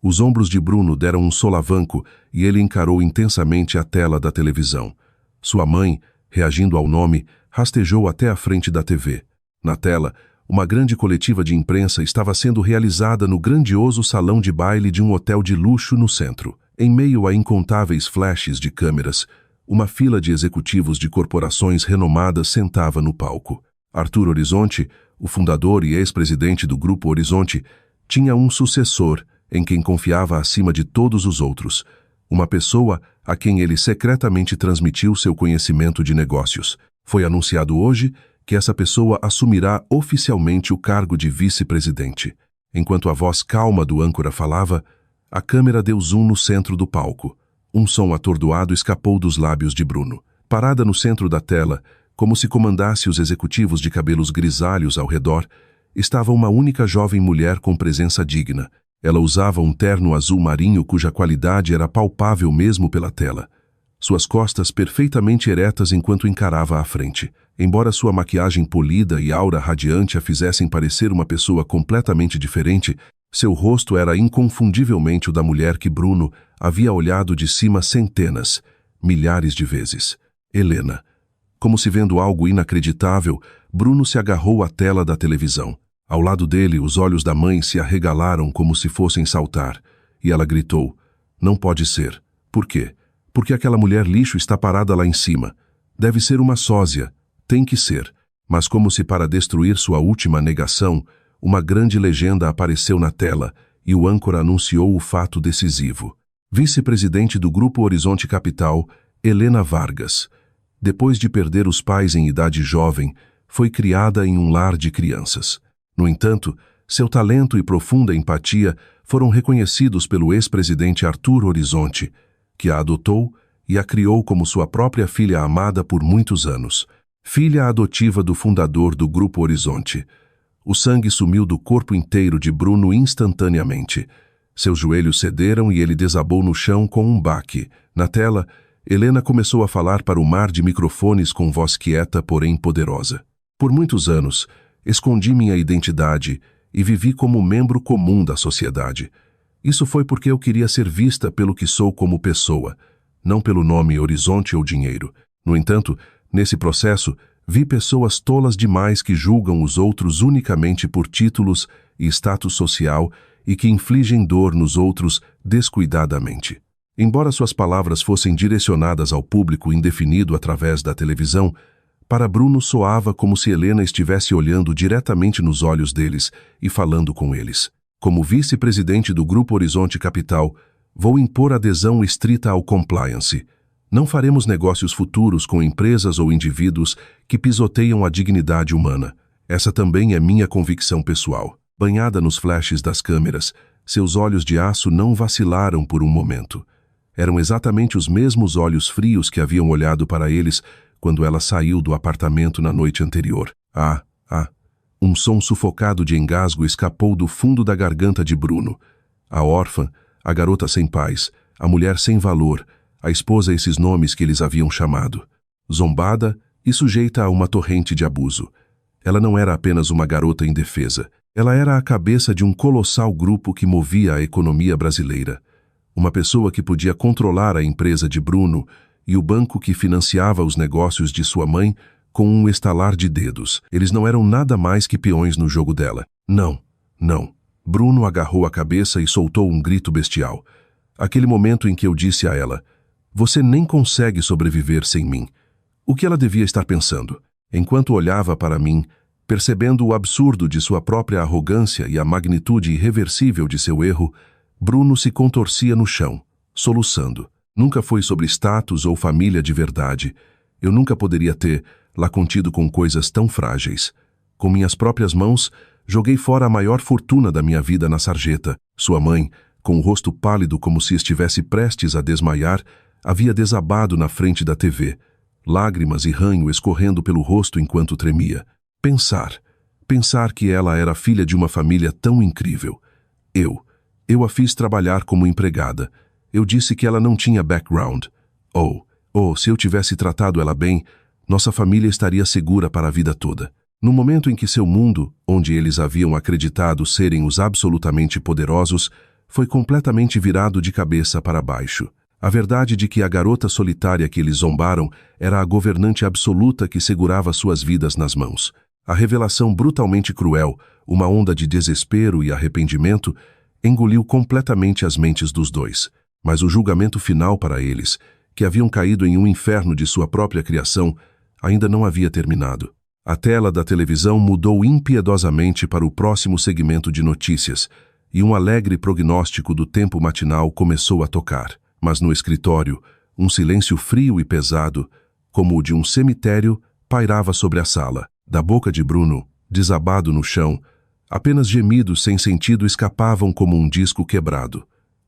Os ombros de Bruno deram um solavanco e ele encarou intensamente a tela da televisão. Sua mãe, reagindo ao nome, rastejou até a frente da TV. Na tela, uma grande coletiva de imprensa estava sendo realizada no grandioso salão de baile de um hotel de luxo no centro. Em meio a incontáveis flashes de câmeras, uma fila de executivos de corporações renomadas sentava no palco. Arthur Horizonte, o fundador e ex-presidente do Grupo Horizonte, tinha um sucessor em quem confiava acima de todos os outros, uma pessoa a quem ele secretamente transmitiu seu conhecimento de negócios. Foi anunciado hoje que essa pessoa assumirá oficialmente o cargo de vice-presidente. Enquanto a voz calma do âncora falava, a câmera deu zoom no centro do palco. Um som atordoado escapou dos lábios de Bruno. Parada no centro da tela, como se comandasse os executivos de cabelos grisalhos ao redor, estava uma única jovem mulher com presença digna. Ela usava um terno azul marinho cuja qualidade era palpável mesmo pela tela. Suas costas perfeitamente eretas enquanto encarava à frente. Embora sua maquiagem polida e aura radiante a fizessem parecer uma pessoa completamente diferente, seu rosto era inconfundivelmente o da mulher que Bruno havia olhado de cima centenas, milhares de vezes. Helena. Como se vendo algo inacreditável, Bruno se agarrou à tela da televisão. Ao lado dele, os olhos da mãe se arregalaram como se fossem saltar, e ela gritou, não pode ser. Por quê? Porque aquela mulher lixo está parada lá em cima. Deve ser uma sósia. Tem que ser. Mas como se para destruir sua última negação, uma grande legenda apareceu na tela, e o âncora anunciou o fato decisivo. Vice-presidente do Grupo Horizonte Capital, Helena Vargas. Depois de perder os pais em idade jovem, foi criada em um lar de crianças. No entanto, seu talento e profunda empatia foram reconhecidos pelo ex-presidente Arthur Horizonte, que a adotou e a criou como sua própria filha amada por muitos anos. Filha adotiva do fundador do Grupo Horizonte. O sangue sumiu do corpo inteiro de Bruno instantaneamente. Seus joelhos cederam e ele desabou no chão com um baque. Na tela, Helena começou a falar para o mar de microfones com voz quieta, porém poderosa. Por muitos anos, escondi minha identidade e vivi como membro comum da sociedade. Isso foi porque eu queria ser vista pelo que sou como pessoa, não pelo nome Horizonte ou dinheiro. No entanto, nesse processo, vi pessoas tolas demais que julgam os outros unicamente por títulos e status social e que infligem dor nos outros descuidadamente. Embora suas palavras fossem direcionadas ao público indefinido através da televisão, para Bruno soava como se Helena estivesse olhando diretamente nos olhos deles e falando com eles. Como vice-presidente do Grupo Horizonte Capital, vou impor adesão estrita ao compliance. Não faremos negócios futuros com empresas ou indivíduos que pisoteiam a dignidade humana. Essa também é minha convicção pessoal. Banhada nos flashes das câmeras, seus olhos de aço não vacilaram por um momento. Eram exatamente os mesmos olhos frios que haviam olhado para eles quando ela saiu do apartamento na noite anterior. Um som sufocado de engasgo escapou do fundo da garganta de Bruno. A órfã, a garota sem pais, a mulher sem valor, a esposa, esses nomes que eles haviam chamado. Zombada e sujeita a uma torrente de abuso. Ela não era apenas uma garota indefesa. Ela era a cabeça de um colossal grupo que movia a economia brasileira. Uma pessoa que podia controlar a empresa de Bruno e o banco que financiava os negócios de sua mãe com um estalar de dedos. Eles não eram nada mais que peões no jogo dela. Não. Bruno agarrou a cabeça e soltou um grito bestial. Aquele momento em que eu disse a ela: "Você nem consegue sobreviver sem mim." O que ela devia estar pensando? Enquanto olhava para mim, percebendo o absurdo de sua própria arrogância e a magnitude irreversível de seu erro, Bruno se contorcia no chão, soluçando. Nunca foi sobre status ou família de verdade. Eu nunca poderia ter lá contido com coisas tão frágeis. Com minhas próprias mãos, joguei fora a maior fortuna da minha vida na sarjeta. Sua mãe, com o rosto pálido como se estivesse prestes a desmaiar, havia desabado na frente da TV, lágrimas e ranho escorrendo pelo rosto enquanto tremia. Pensar que ela era filha de uma família tão incrível. Eu a fiz trabalhar como empregada. Eu disse que ela não tinha background. Se eu tivesse tratado ela bem, nossa família estaria segura para a vida toda. No momento em que seu mundo, onde eles haviam acreditado serem os absolutamente poderosos, foi completamente virado de cabeça para baixo. A verdade de que a garota solitária que eles zombaram era a governante absoluta que segurava suas vidas nas mãos. A revelação brutalmente cruel, uma onda de desespero e arrependimento, engoliu completamente as mentes dos dois. Mas o julgamento final para eles, que haviam caído em um inferno de sua própria criação, ainda não havia terminado. A tela da televisão mudou impiedosamente para o próximo segmento de notícias, e um alegre prognóstico do tempo matinal começou a tocar. Mas no escritório, um silêncio frio e pesado, como o de um cemitério, pairava sobre a sala. Da boca de Bruno, desabado no chão, apenas gemidos sem sentido escapavam como um disco quebrado.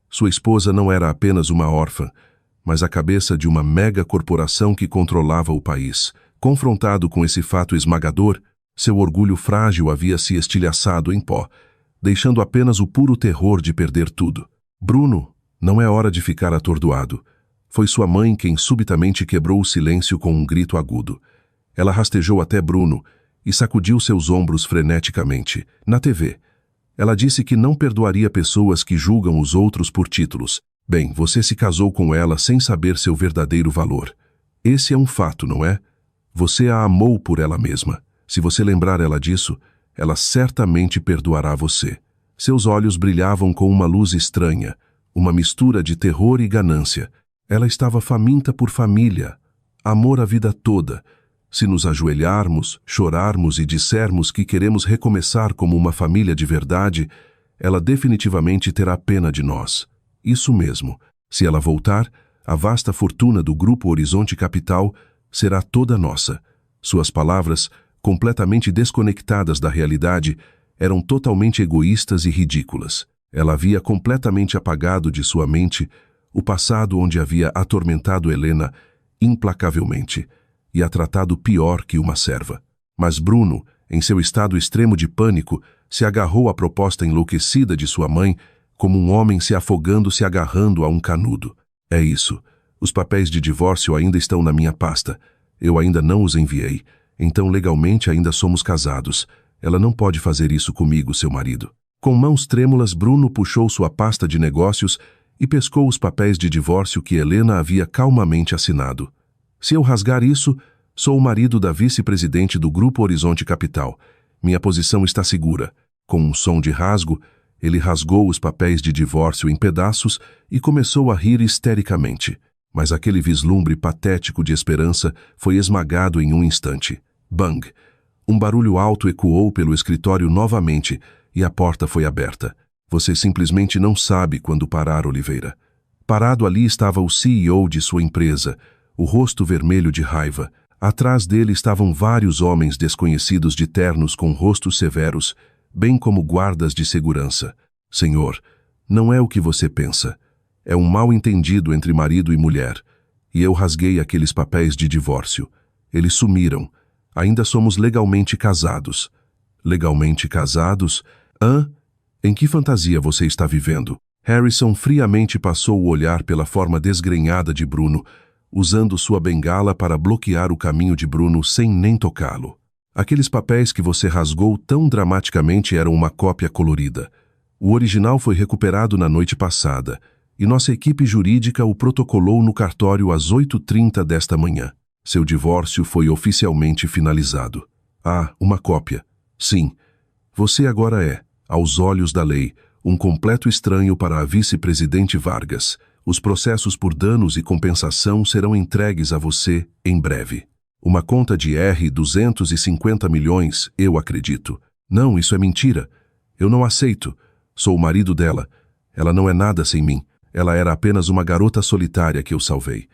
Sua esposa não era apenas uma órfã, mas a cabeça de uma mega corporação que controlava o país. Confrontado com esse fato esmagador, seu orgulho frágil havia se estilhaçado em pó, deixando apenas o puro terror de perder tudo. Bruno, não é hora de ficar atordoado. Foi sua mãe quem subitamente quebrou o silêncio com um grito agudo. Ela rastejou até Bruno e sacudiu seus ombros freneticamente. Na TV, ela disse que não perdoaria pessoas que julgam os outros por títulos. Bem, você se casou com ela sem saber seu verdadeiro valor. Esse é um fato, não é? Você a amou por ela mesma. Se você lembrar ela disso, ela certamente perdoará você. Seus olhos brilhavam com uma luz estranha, uma mistura de terror e ganância. Ela estava faminta por família, amor a vida toda. Se nos ajoelharmos, chorarmos e dissermos que queremos recomeçar como uma família de verdade, ela definitivamente terá pena de nós. Isso mesmo. Se ela voltar, a vasta fortuna do Grupo Horizonte Capital será toda nossa. Suas palavras, completamente desconectadas da realidade, eram totalmente egoístas e ridículas. Ela havia completamente apagado de sua mente o passado onde havia atormentado Helena implacavelmente e a tratado pior que uma serva. Mas Bruno, em seu estado extremo de pânico, se agarrou à proposta enlouquecida de sua mãe como um homem se afogando se agarrando a um canudo. É isso. Os papéis de divórcio ainda estão na minha pasta. Eu ainda não os enviei. Então legalmente ainda somos casados. Ela não pode fazer isso comigo, seu marido. Com mãos trêmulas, Bruno puxou sua pasta de negócios e pescou os papéis de divórcio que Helena havia calmamente assinado. Se eu rasgar isso, sou o marido da vice-presidente do Grupo Horizonte Capital. Minha posição está segura. Com um som de rasgo, ele rasgou os papéis de divórcio em pedaços e começou a rir histericamente. Mas aquele vislumbre patético de esperança foi esmagado em um instante. Bang! Um barulho alto ecoou pelo escritório novamente e a porta foi aberta. Você simplesmente não sabe quando parar, Oliveira. Parado ali estava o CEO de sua empresa, o rosto vermelho de raiva. Atrás dele estavam vários homens desconhecidos de ternos com rostos severos, bem como guardas de segurança. Senhor, não é o que você pensa. É um mal-entendido entre marido e mulher. E eu rasguei aqueles papéis de divórcio. Eles sumiram. Ainda somos legalmente casados. Legalmente casados? Hã? Em que fantasia você está vivendo? Harrison friamente passou o olhar pela forma desgrenhada de Bruno, usando sua bengala para bloquear o caminho de Bruno sem nem tocá-lo. Aqueles papéis que você rasgou tão dramaticamente eram uma cópia colorida. O original foi recuperado na noite passada, e nossa equipe jurídica o protocolou no cartório às 8h30 desta manhã. Seu divórcio foi oficialmente finalizado. Ah, uma cópia. Sim. Você agora é, aos olhos da lei, um completo estranho para a vice-presidente Vargas. Os processos por danos e compensação serão entregues a você em breve. Uma conta de R$ 250 milhões, eu acredito. Não, isso é mentira. Eu não aceito. Sou o marido dela. Ela não é nada sem mim. Ela era apenas uma garota solitária que eu salvei.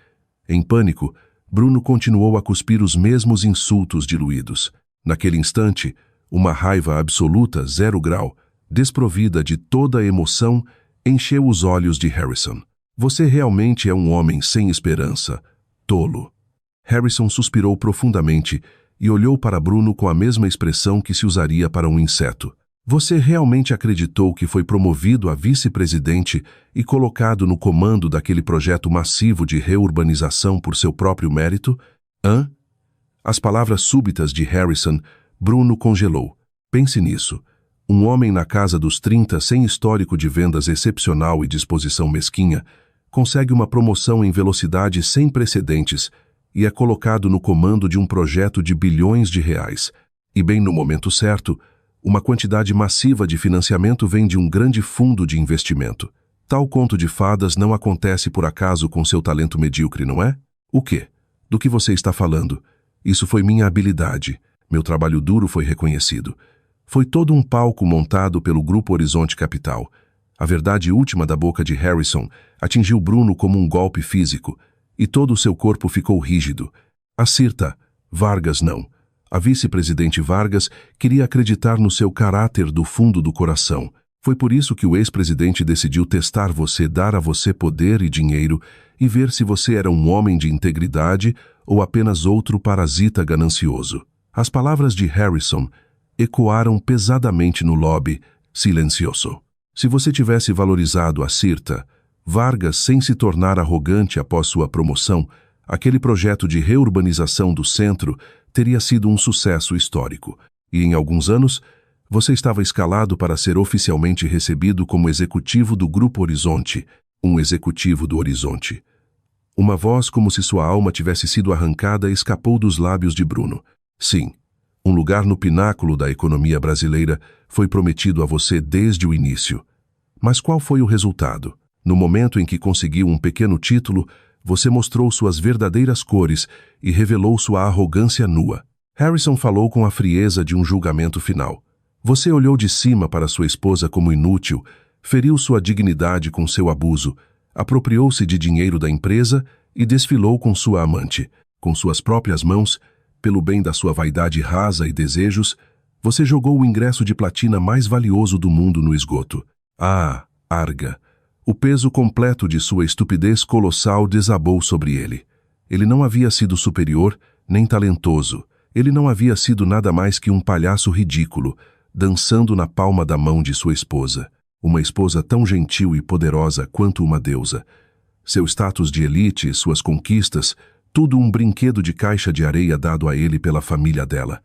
Em pânico, Bruno continuou a cuspir os mesmos insultos diluídos. Naquele instante, uma raiva absoluta, 0 grau, desprovida de toda a emoção, encheu os olhos de Harrison. Você realmente é um homem sem esperança. Tolo. Harrison suspirou profundamente e olhou para Bruno com a mesma expressão que se usaria para um inseto. Você realmente acreditou que foi promovido a vice-presidente e colocado no comando daquele projeto massivo de reurbanização por seu próprio mérito? Hã? As palavras súbitas de Harrison, Bruno congelou. Pense nisso. Um homem na casa dos 30 sem histórico de vendas excepcional e disposição mesquinha consegue uma promoção em velocidade sem precedentes e é colocado no comando de um projeto de bilhões de reais. E bem no momento certo, uma quantidade massiva de financiamento vem de um grande fundo de investimento. Tal conto de fadas não acontece por acaso com seu talento medíocre, não é? O quê? Do que você está falando? Isso foi minha habilidade. Meu trabalho duro foi reconhecido. Foi todo um palco montado pelo Grupo Horizonte Capital. A verdade última da boca de Harrison atingiu Bruno como um golpe físico, e todo o seu corpo ficou rígido. A Cirta, Vargas não. A vice-presidente Vargas queria acreditar no seu caráter do fundo do coração. Foi por isso que o ex-presidente decidiu testar você, dar a você poder e dinheiro e ver se você era um homem de integridade ou apenas outro parasita ganancioso. As palavras de Harrison ecoaram pesadamente no lobby, silencioso. Se você tivesse valorizado a Cirta, Vargas, sem se tornar arrogante após sua promoção, aquele projeto de reurbanização do centro teria sido um sucesso histórico. E em alguns anos, você estava escalado para ser oficialmente recebido como executivo do Grupo Horizonte, um executivo do Horizonte. Uma voz como se sua alma tivesse sido arrancada escapou dos lábios de Bruno. Sim, um lugar no pináculo da economia brasileira foi prometido a você desde o início. Mas qual foi o resultado? No momento em que conseguiu um pequeno título, você mostrou suas verdadeiras cores e revelou sua arrogância nua. Harrison falou com a frieza de um julgamento final. Você olhou de cima para sua esposa como inútil, feriu sua dignidade com seu abuso, apropriou-se de dinheiro da empresa e desfilou com sua amante. Com suas próprias mãos, pelo bem da sua vaidade rasa e desejos, você jogou o ingresso de platina mais valioso do mundo no esgoto. Ah, Arga! O peso completo de sua estupidez colossal desabou sobre ele. Ele não havia sido superior, nem talentoso. Ele não havia sido nada mais que um palhaço ridículo, dançando na palma da mão de sua esposa. Uma esposa tão gentil e poderosa quanto uma deusa. Seu status de elite, suas conquistas, tudo um brinquedo de caixa de areia dado a ele pela família dela.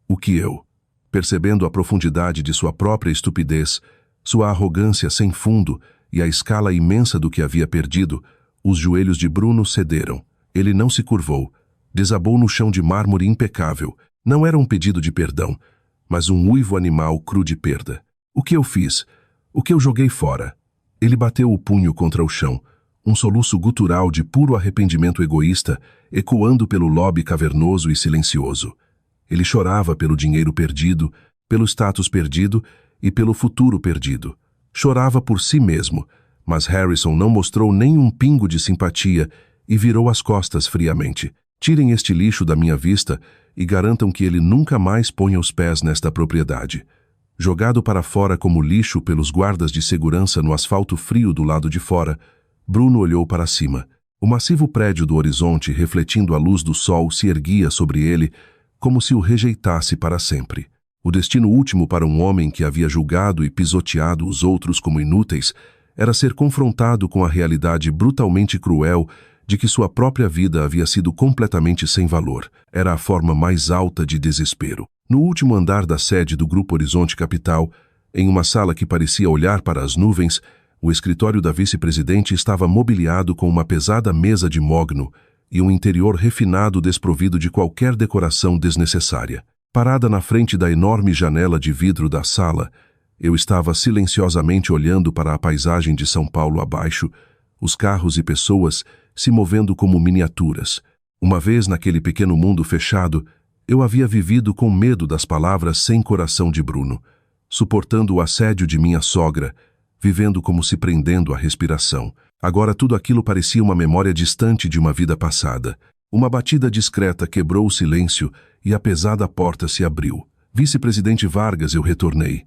O que eu? Percebendo a profundidade de sua própria estupidez, sua arrogância sem fundo e a escala imensa do que havia perdido, os joelhos de Bruno cederam. Ele não se curvou. Desabou no chão de mármore impecável. Não era um pedido de perdão, mas um uivo animal cru de perda. O que eu fiz? O que eu joguei fora? Ele bateu o punho contra o chão, um soluço gutural de puro arrependimento egoísta, ecoando pelo lobby cavernoso e silencioso. Ele chorava pelo dinheiro perdido, pelo status perdido e pelo futuro perdido. Chorava por si mesmo, mas Harrison não mostrou nem um pingo de simpatia e virou as costas friamente. Tirem este lixo da minha vista e garantam que ele nunca mais ponha os pés nesta propriedade. Jogado para fora como lixo pelos guardas de segurança no asfalto frio do lado de fora, Bruno olhou para cima. O massivo prédio do horizonte, refletindo a luz do sol, se erguia sobre ele, como se o rejeitasse para sempre. O destino último para um homem que havia julgado e pisoteado os outros como inúteis era ser confrontado com a realidade brutalmente cruel de que sua própria vida havia sido completamente sem valor. Era a forma mais alta de desespero. No último andar da sede do Grupo Horizonte Capital, em uma sala que parecia olhar para as nuvens, o escritório da vice-presidente estava mobiliado com uma pesada mesa de mogno e um interior refinado desprovido de qualquer decoração desnecessária. Parada na frente da enorme janela de vidro da sala, eu estava silenciosamente olhando para a paisagem de São Paulo abaixo, os carros e pessoas se movendo como miniaturas. Uma vez naquele pequeno mundo fechado, eu havia vivido com medo das palavras sem coração de Bruno, suportando o assédio de minha sogra, vivendo como se prendendo à respiração. Agora tudo aquilo parecia uma memória distante de uma vida passada. Uma batida discreta quebrou o silêncio e a pesada porta se abriu. Vice-presidente Vargas, eu retornei.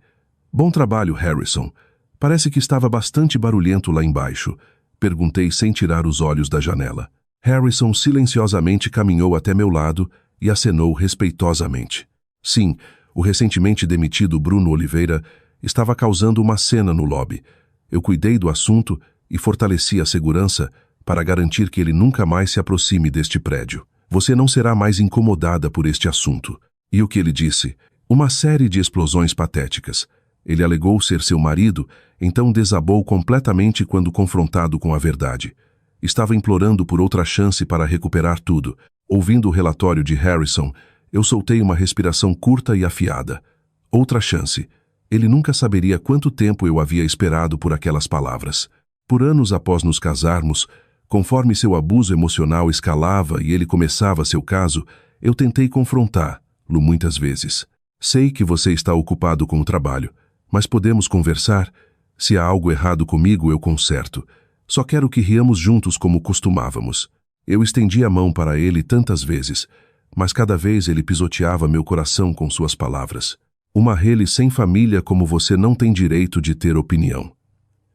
Bom trabalho, Harrison. Parece que estava bastante barulhento lá embaixo. Perguntei sem tirar os olhos da janela. Harrison silenciosamente caminhou até meu lado e acenou respeitosamente. Sim, o recentemente demitido Bruno Oliveira estava causando uma cena no lobby. Eu cuidei do assunto e fortaleci a segurança para garantir que ele nunca mais se aproxime deste prédio. Você não será mais incomodada por este assunto. E o que ele disse? Uma série de explosões patéticas. Ele alegou ser seu marido, então desabou completamente quando confrontado com a verdade. Estava implorando por outra chance para recuperar tudo. Ouvindo o relatório de Harrison, eu soltei uma respiração curta e afiada. Outra chance. Ele nunca saberia quanto tempo eu havia esperado por aquelas palavras. Por anos após nos casarmos, conforme seu abuso emocional escalava e ele começava seu caso, eu tentei confrontá-lo muitas vezes. Sei que você está ocupado com o trabalho, mas podemos conversar? Se há algo errado comigo, eu conserto. Só quero que riamos juntos como costumávamos. Eu estendi a mão para ele tantas vezes, mas cada vez ele pisoteava meu coração com suas palavras. Uma Haley sem família como você não tem direito de ter opinião.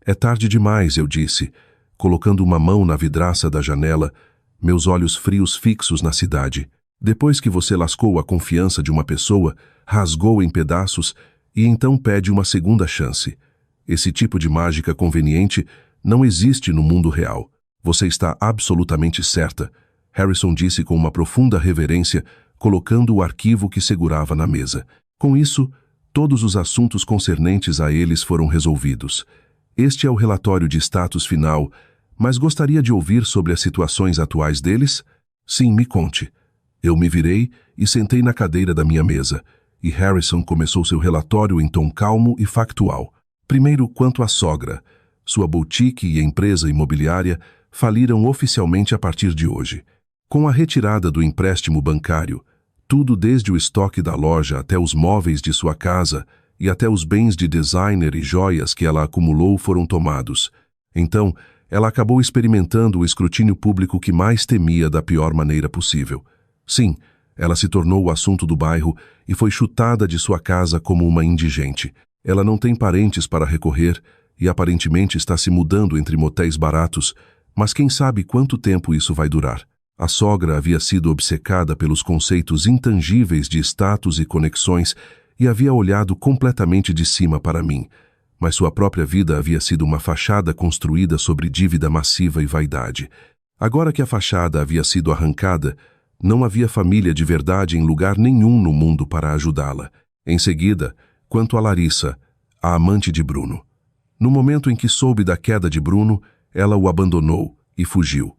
É tarde demais, eu disse, colocando uma mão na vidraça da janela, meus olhos frios fixos na cidade. Depois que você lascou a confiança de uma pessoa, rasgou em pedaços e então pede uma segunda chance. Esse tipo de mágica conveniente não existe no mundo real. Você está absolutamente certa, Harrison disse com uma profunda reverência, colocando o arquivo que segurava na mesa. Com isso, todos os assuntos concernentes a eles foram resolvidos. Este é o relatório de status final, mas gostaria de ouvir sobre as situações atuais deles? Sim, me conte. Eu me virei e sentei na cadeira da minha mesa, e Harrison começou seu relatório em tom calmo e factual. Primeiro, quanto à sogra. Sua boutique e empresa imobiliária faliram oficialmente a partir de hoje. Com a retirada do empréstimo bancário, tudo desde o estoque da loja até os móveis de sua casa e até os bens de designer e joias que ela acumulou foram tomados. Então, ela acabou experimentando o escrutínio público que mais temia da pior maneira possível. Sim, ela se tornou o assunto do bairro e foi chutada de sua casa como uma indigente. Ela não tem parentes para recorrer e aparentemente está se mudando entre motéis baratos, mas quem sabe quanto tempo isso vai durar. A sogra havia sido obcecada pelos conceitos intangíveis de status e conexões e havia olhado completamente de cima para mim, mas sua própria vida havia sido uma fachada construída sobre dívida massiva e vaidade. Agora que a fachada havia sido arrancada, não havia família de verdade em lugar nenhum no mundo para ajudá-la. Em seguida, quanto a Larissa, a amante de Bruno. No momento em que soube da queda de Bruno, ela o abandonou e fugiu.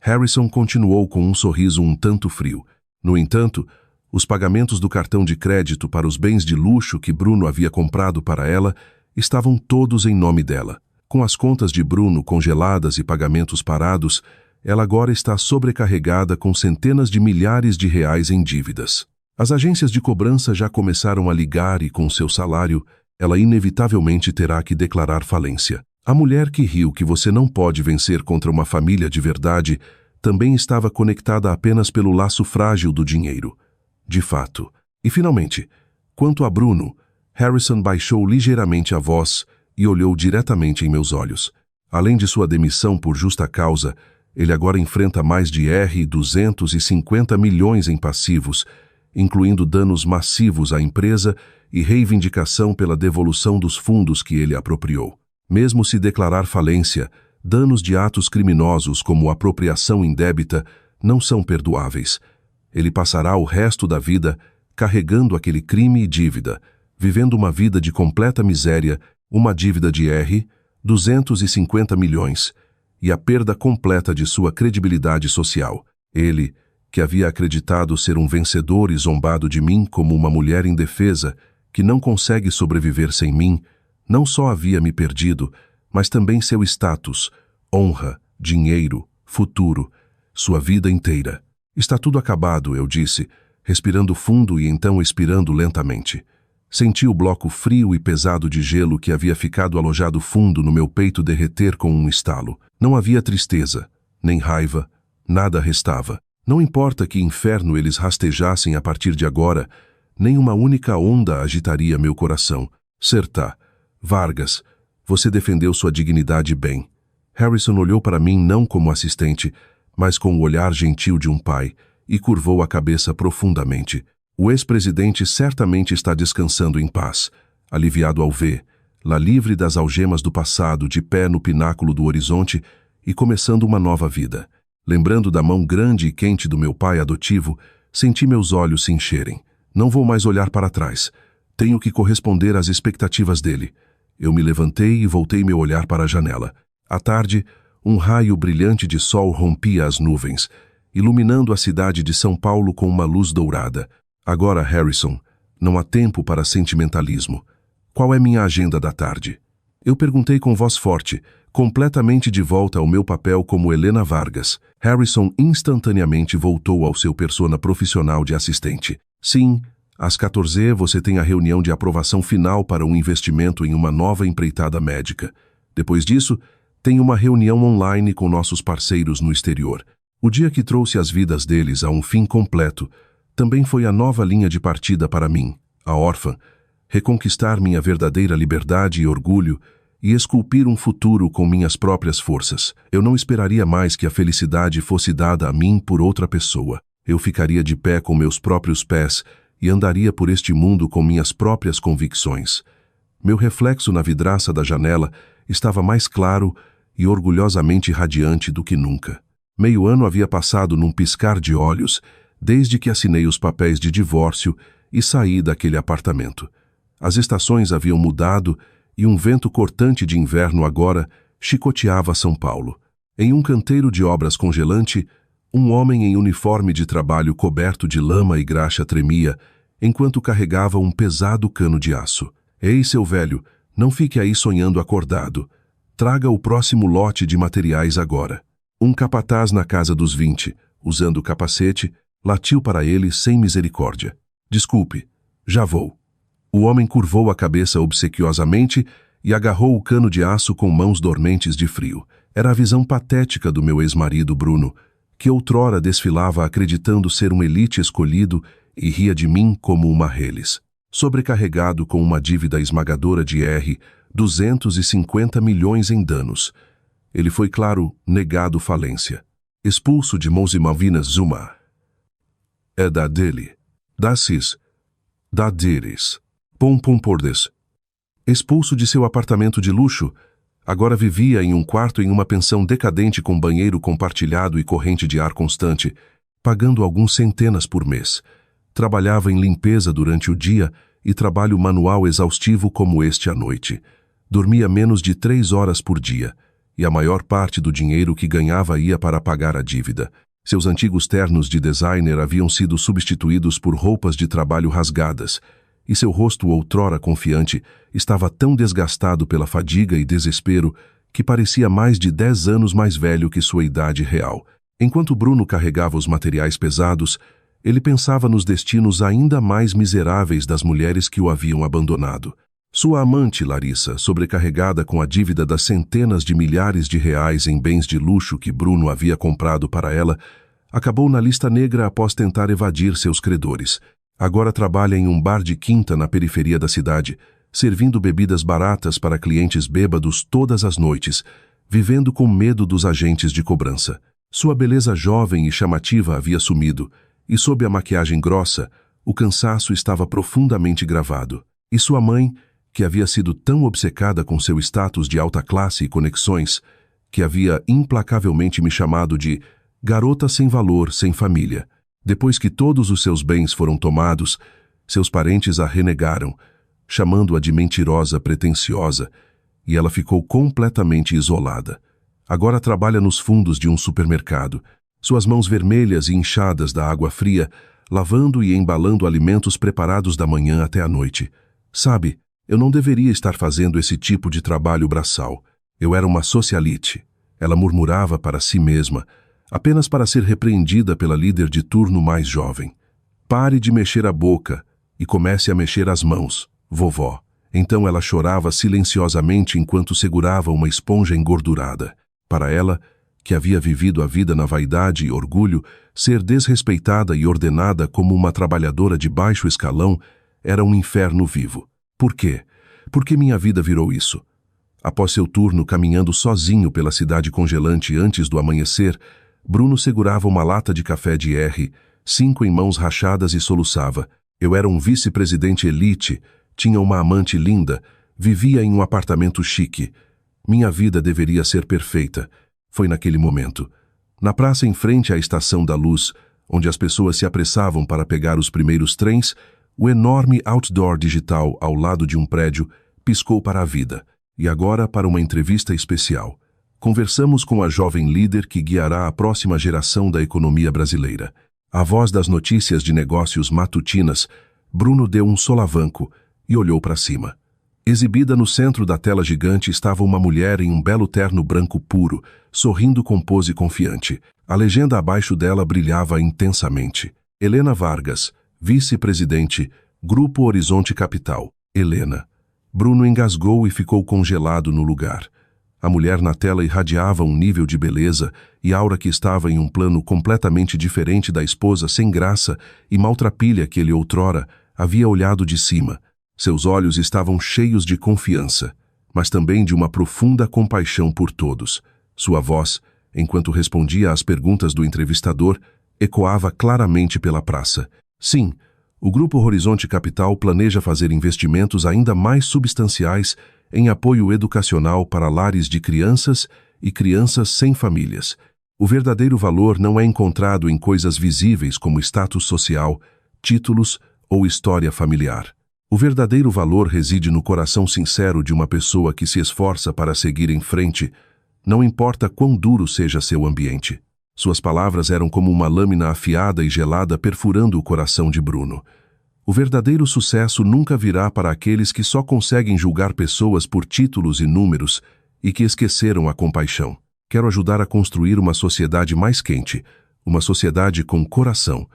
Harrison continuou com um sorriso um tanto frio. No entanto, os pagamentos do cartão de crédito para os bens de luxo que Bruno havia comprado para ela estavam todos em nome dela. Com as contas de Bruno congeladas e pagamentos parados, ela agora está sobrecarregada com centenas de milhares de reais em dívidas. As agências de cobrança já começaram a ligar e, com seu salário, ela inevitavelmente terá que declarar falência. A mulher que riu que você não pode vencer contra uma família de verdade também estava conectada apenas pelo laço frágil do dinheiro. De fato. E finalmente, quanto a Bruno, Harrison baixou ligeiramente a voz e olhou diretamente em meus olhos. Além de sua demissão por justa causa, ele agora enfrenta mais de R$ 250 milhões em passivos, incluindo danos massivos à empresa e reivindicação pela devolução dos fundos que ele apropriou. Mesmo se declarar falência, danos de atos criminosos como apropriação indébita não são perdoáveis. Ele passará o resto da vida carregando aquele crime e dívida, vivendo uma vida de completa miséria, uma dívida de R$ 250 milhões e a perda completa de sua credibilidade social. Ele, que havia acreditado ser um vencedor e zombado de mim como uma mulher indefesa que não consegue sobreviver sem mim, não só havia me perdido, mas também seu status, honra, dinheiro, futuro, sua vida inteira. Está tudo acabado, eu disse, respirando fundo e então expirando lentamente. Senti o bloco frio e pesado de gelo que havia ficado alojado fundo no meu peito derreter com um estalo. Não havia tristeza, nem raiva, nada restava. Não importa que inferno eles rastejassem a partir de agora, nem uma única onda agitaria meu coração. Sertá, Vargas, você defendeu sua dignidade bem. Harrison olhou para mim não como assistente, mas com o olhar gentil de um pai, e curvou a cabeça profundamente. O ex-presidente certamente está descansando em paz, aliviado ao vê-la livre das algemas do passado, de pé no pináculo do horizonte e começando uma nova vida. Lembrando da mão grande e quente do meu pai adotivo, senti meus olhos se encherem. Não vou mais olhar para trás. Tenho que corresponder às expectativas dele. Eu me levantei e voltei meu olhar para a janela. À tarde, um raio brilhante de sol rompia as nuvens, iluminando a cidade de São Paulo com uma luz dourada. Agora, Harrison, não há tempo para sentimentalismo. Qual é minha agenda da tarde? Eu perguntei com voz forte, completamente de volta ao meu papel como Helena Vargas. Harrison instantaneamente voltou ao seu persona profissional de assistente. Sim, às 14h você tem a reunião de aprovação final para um investimento em uma nova empreitada médica. Depois disso, tem uma reunião online com nossos parceiros no exterior. O dia que trouxe as vidas deles a um fim completo, também foi a nova linha de partida para mim, a órfã, reconquistar minha verdadeira liberdade e orgulho e esculpir um futuro com minhas próprias forças. Eu não esperaria mais que a felicidade fosse dada a mim por outra pessoa. Eu ficaria de pé com meus próprios pés e andaria por este mundo com minhas próprias convicções. Meu reflexo na vidraça da janela estava mais claro e orgulhosamente radiante do que nunca. Meio ano havia passado num piscar de olhos, desde que assinei os papéis de divórcio e saí daquele apartamento. As estações haviam mudado e um vento cortante de inverno agora chicoteava São Paulo. Em um canteiro de obras congelante, um homem em uniforme de trabalho coberto de lama e graxa tremia, enquanto carregava um pesado cano de aço. Ei, seu velho, não fique aí sonhando acordado. Traga o próximo lote de materiais agora. Um capataz na casa dos 20, usando o capacete, latiu para ele sem misericórdia. Desculpe, já vou. O homem curvou a cabeça obsequiosamente e agarrou o cano de aço com mãos dormentes de frio. Era a visão patética do meu ex-marido Bruno, que outrora desfilava acreditando ser um elite escolhido e ria de mim como uma reles. Sobrecarregado com uma dívida esmagadora de R$ 250 milhões em danos. Ele foi, claro, negado falência. Expulso de Mãos e Malvinas Zuma. É da dele. Da cis. Da deles. Pordes. Expulso de seu apartamento de luxo, agora vivia em um quarto em uma pensão decadente com banheiro compartilhado e corrente de ar constante, pagando alguns centenas por mês. Trabalhava em limpeza durante o dia e trabalho manual exaustivo como este à noite. Dormia menos de 3 horas por dia, e a maior parte do dinheiro que ganhava ia para pagar a dívida. Seus antigos ternos de designer haviam sido substituídos por roupas de trabalho rasgadas, e seu rosto outrora confiante estava tão desgastado pela fadiga e desespero que parecia mais de 10 anos mais velho que sua idade real. Enquanto Bruno carregava os materiais pesados, ele pensava nos destinos ainda mais miseráveis das mulheres que o haviam abandonado. Sua amante, Larissa, sobrecarregada com a dívida das centenas de milhares de reais em bens de luxo que Bruno havia comprado para ela, acabou na lista negra após tentar evadir seus credores. Agora trabalha em um bar de quinta na periferia da cidade, servindo bebidas baratas para clientes bêbados todas as noites, vivendo com medo dos agentes de cobrança. Sua beleza jovem e chamativa havia sumido, e sob a maquiagem grossa, o cansaço estava profundamente gravado. E sua mãe, que havia sido tão obcecada com seu status de alta classe e conexões, que havia implacavelmente me chamado de garota sem valor, sem família. Depois que todos os seus bens foram tomados, seus parentes a renegaram, chamando-a de mentirosa pretensiosa, e ela ficou completamente isolada. Agora trabalha nos fundos de um supermercado, suas mãos vermelhas e inchadas da água fria, lavando e embalando alimentos preparados da manhã até a noite. Sabe, eu não deveria estar fazendo esse tipo de trabalho braçal. Eu era uma socialite. Ela murmurava para si mesma, apenas para ser repreendida pela líder de turno mais jovem. Pare de mexer a boca e comece a mexer as mãos, vovó. Então ela chorava silenciosamente enquanto segurava uma esponja engordurada. Para ela, que havia vivido a vida na vaidade e orgulho, ser desrespeitada e ordenada como uma trabalhadora de baixo escalão era um inferno vivo. Por quê? Por que minha vida virou isso? Após seu turno caminhando sozinho pela cidade congelante antes do amanhecer, Bruno segurava uma lata de café de R, 5 em mãos rachadas e soluçava. Eu era um vice-presidente elite, tinha uma amante linda, vivia em um apartamento chique. Minha vida deveria ser perfeita. Foi naquele momento. Na praça em frente à Estação da Luz, onde as pessoas se apressavam para pegar os primeiros trens, o enorme outdoor digital ao lado de um prédio piscou para a vida. E agora para uma entrevista especial. Conversamos com a jovem líder que guiará a próxima geração da economia brasileira. A voz das notícias de negócios matutinas, Bruno deu um solavanco e olhou para cima. Exibida no centro da tela gigante estava uma mulher em um belo terno branco puro, sorrindo com pose confiante. A legenda abaixo dela brilhava intensamente. Helena Vargas, vice-presidente, Grupo Horizonte Capital. Helena. Bruno engasgou e ficou congelado no lugar. A mulher na tela irradiava um nível de beleza e aura que estava em um plano completamente diferente da esposa sem graça e maltrapilha que ele outrora havia olhado de cima. Seus olhos estavam cheios de confiança, mas também de uma profunda compaixão por todos. Sua voz, enquanto respondia às perguntas do entrevistador, ecoava claramente pela praça. Sim, o Grupo Horizonte Capital planeja fazer investimentos ainda mais substanciais em apoio educacional para lares de crianças e crianças sem famílias. O verdadeiro valor não é encontrado em coisas visíveis como status social, títulos ou história familiar. O verdadeiro valor reside no coração sincero de uma pessoa que se esforça para seguir em frente, não importa quão duro seja seu ambiente. Suas palavras eram como uma lâmina afiada e gelada perfurando o coração de Bruno. O verdadeiro sucesso nunca virá para aqueles que só conseguem julgar pessoas por títulos e números e que esqueceram a compaixão. Quero ajudar a construir uma sociedade mais quente, uma sociedade com coração,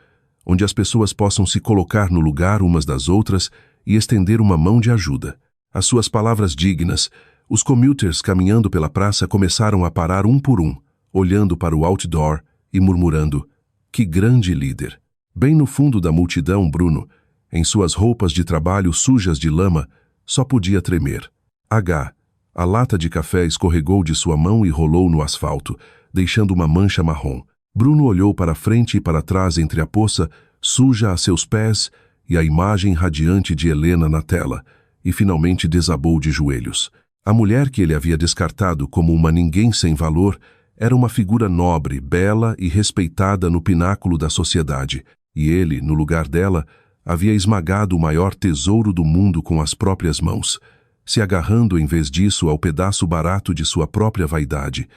onde as pessoas possam se colocar no lugar umas das outras e estender uma mão de ajuda. As suas palavras dignas, os commuters caminhando pela praça começaram a parar um por um, olhando para o outdoor e murmurando, que grande líder. Bem no fundo da multidão, Bruno, em suas roupas de trabalho sujas de lama, só podia tremer. A lata de café escorregou de sua mão e rolou no asfalto, deixando uma mancha marrom. Bruno olhou para frente e para trás entre a poça, suja a seus pés, e a imagem radiante de Helena na tela, e finalmente desabou de joelhos. A mulher que ele havia descartado como uma ninguém sem valor era uma figura nobre, bela e respeitada no pináculo da sociedade, e ele, no lugar dela, havia esmagado o maior tesouro do mundo com as próprias mãos, se agarrando em vez disso ao pedaço barato de sua própria vaidade,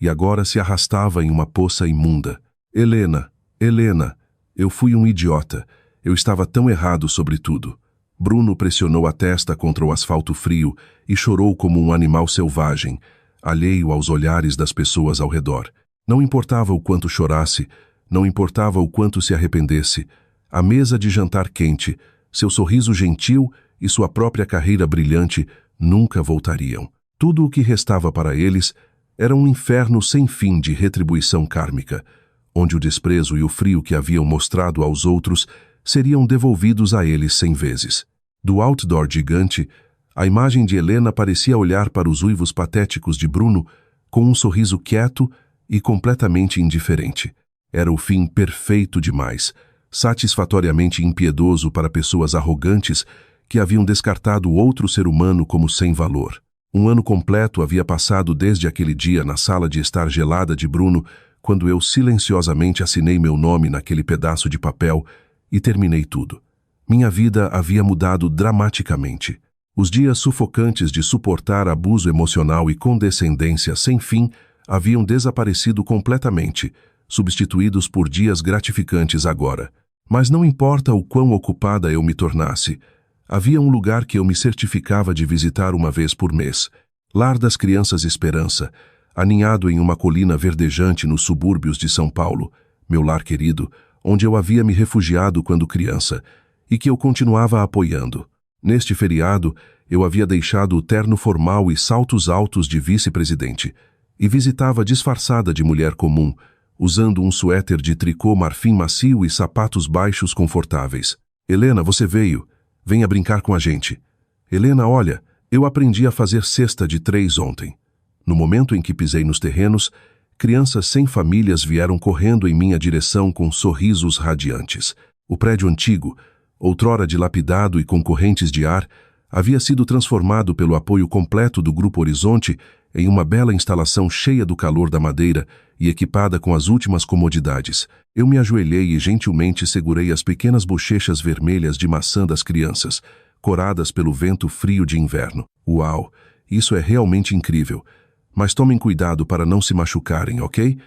e agora se arrastava em uma poça imunda. Helena, eu fui um idiota. Eu estava tão errado sobre tudo. Bruno pressionou a testa contra o asfalto frio e chorou como um animal selvagem, alheio aos olhares das pessoas ao redor. Não importava o quanto chorasse, não importava o quanto se arrependesse, a mesa de jantar quente, seu sorriso gentil e sua própria carreira brilhante nunca voltariam. Tudo o que restava para eles era um inferno sem fim de retribuição kármica, onde o desprezo e o frio que haviam mostrado aos outros seriam devolvidos a eles 100 vezes. Do outdoor gigante, a imagem de Helena parecia olhar para os uivos patéticos de Bruno com um sorriso quieto e completamente indiferente. Era o fim perfeito demais, satisfatoriamente impiedoso para pessoas arrogantes que haviam descartado outro ser humano como sem valor. Um ano completo havia passado desde aquele dia na sala de estar gelada de Bruno, quando eu silenciosamente assinei meu nome naquele pedaço de papel e terminei tudo. Minha vida havia mudado dramaticamente. Os dias sufocantes de suportar abuso emocional e condescendência sem fim haviam desaparecido completamente, substituídos por dias gratificantes agora. Mas não importa o quão ocupada eu me tornasse, havia um lugar que eu me certificava de visitar uma vez por mês. Lar das Crianças Esperança, aninhado em uma colina verdejante nos subúrbios de São Paulo, meu lar querido, onde eu havia me refugiado quando criança, e que eu continuava apoiando. Neste feriado, eu havia deixado o terno formal e saltos altos de vice-presidente, e visitava disfarçada de mulher comum, usando um suéter de tricô marfim macio e sapatos baixos confortáveis. Helena, você veio. Venha brincar com a gente. Helena, olha, eu aprendi a fazer cesta de 3 ontem. No momento em que pisei nos terrenos, crianças sem famílias vieram correndo em minha direção com sorrisos radiantes. O prédio antigo, outrora dilapidado e com correntes de ar, havia sido transformado pelo apoio completo do Grupo Horizonte em uma bela instalação cheia do calor da madeira e equipada com as últimas comodidades. Eu me ajoelhei e gentilmente segurei as pequenas bochechas vermelhas de maçã das crianças, coradas pelo vento frio de inverno. Uau, isso é realmente incrível. Mas tomem cuidado para não se machucarem, ok?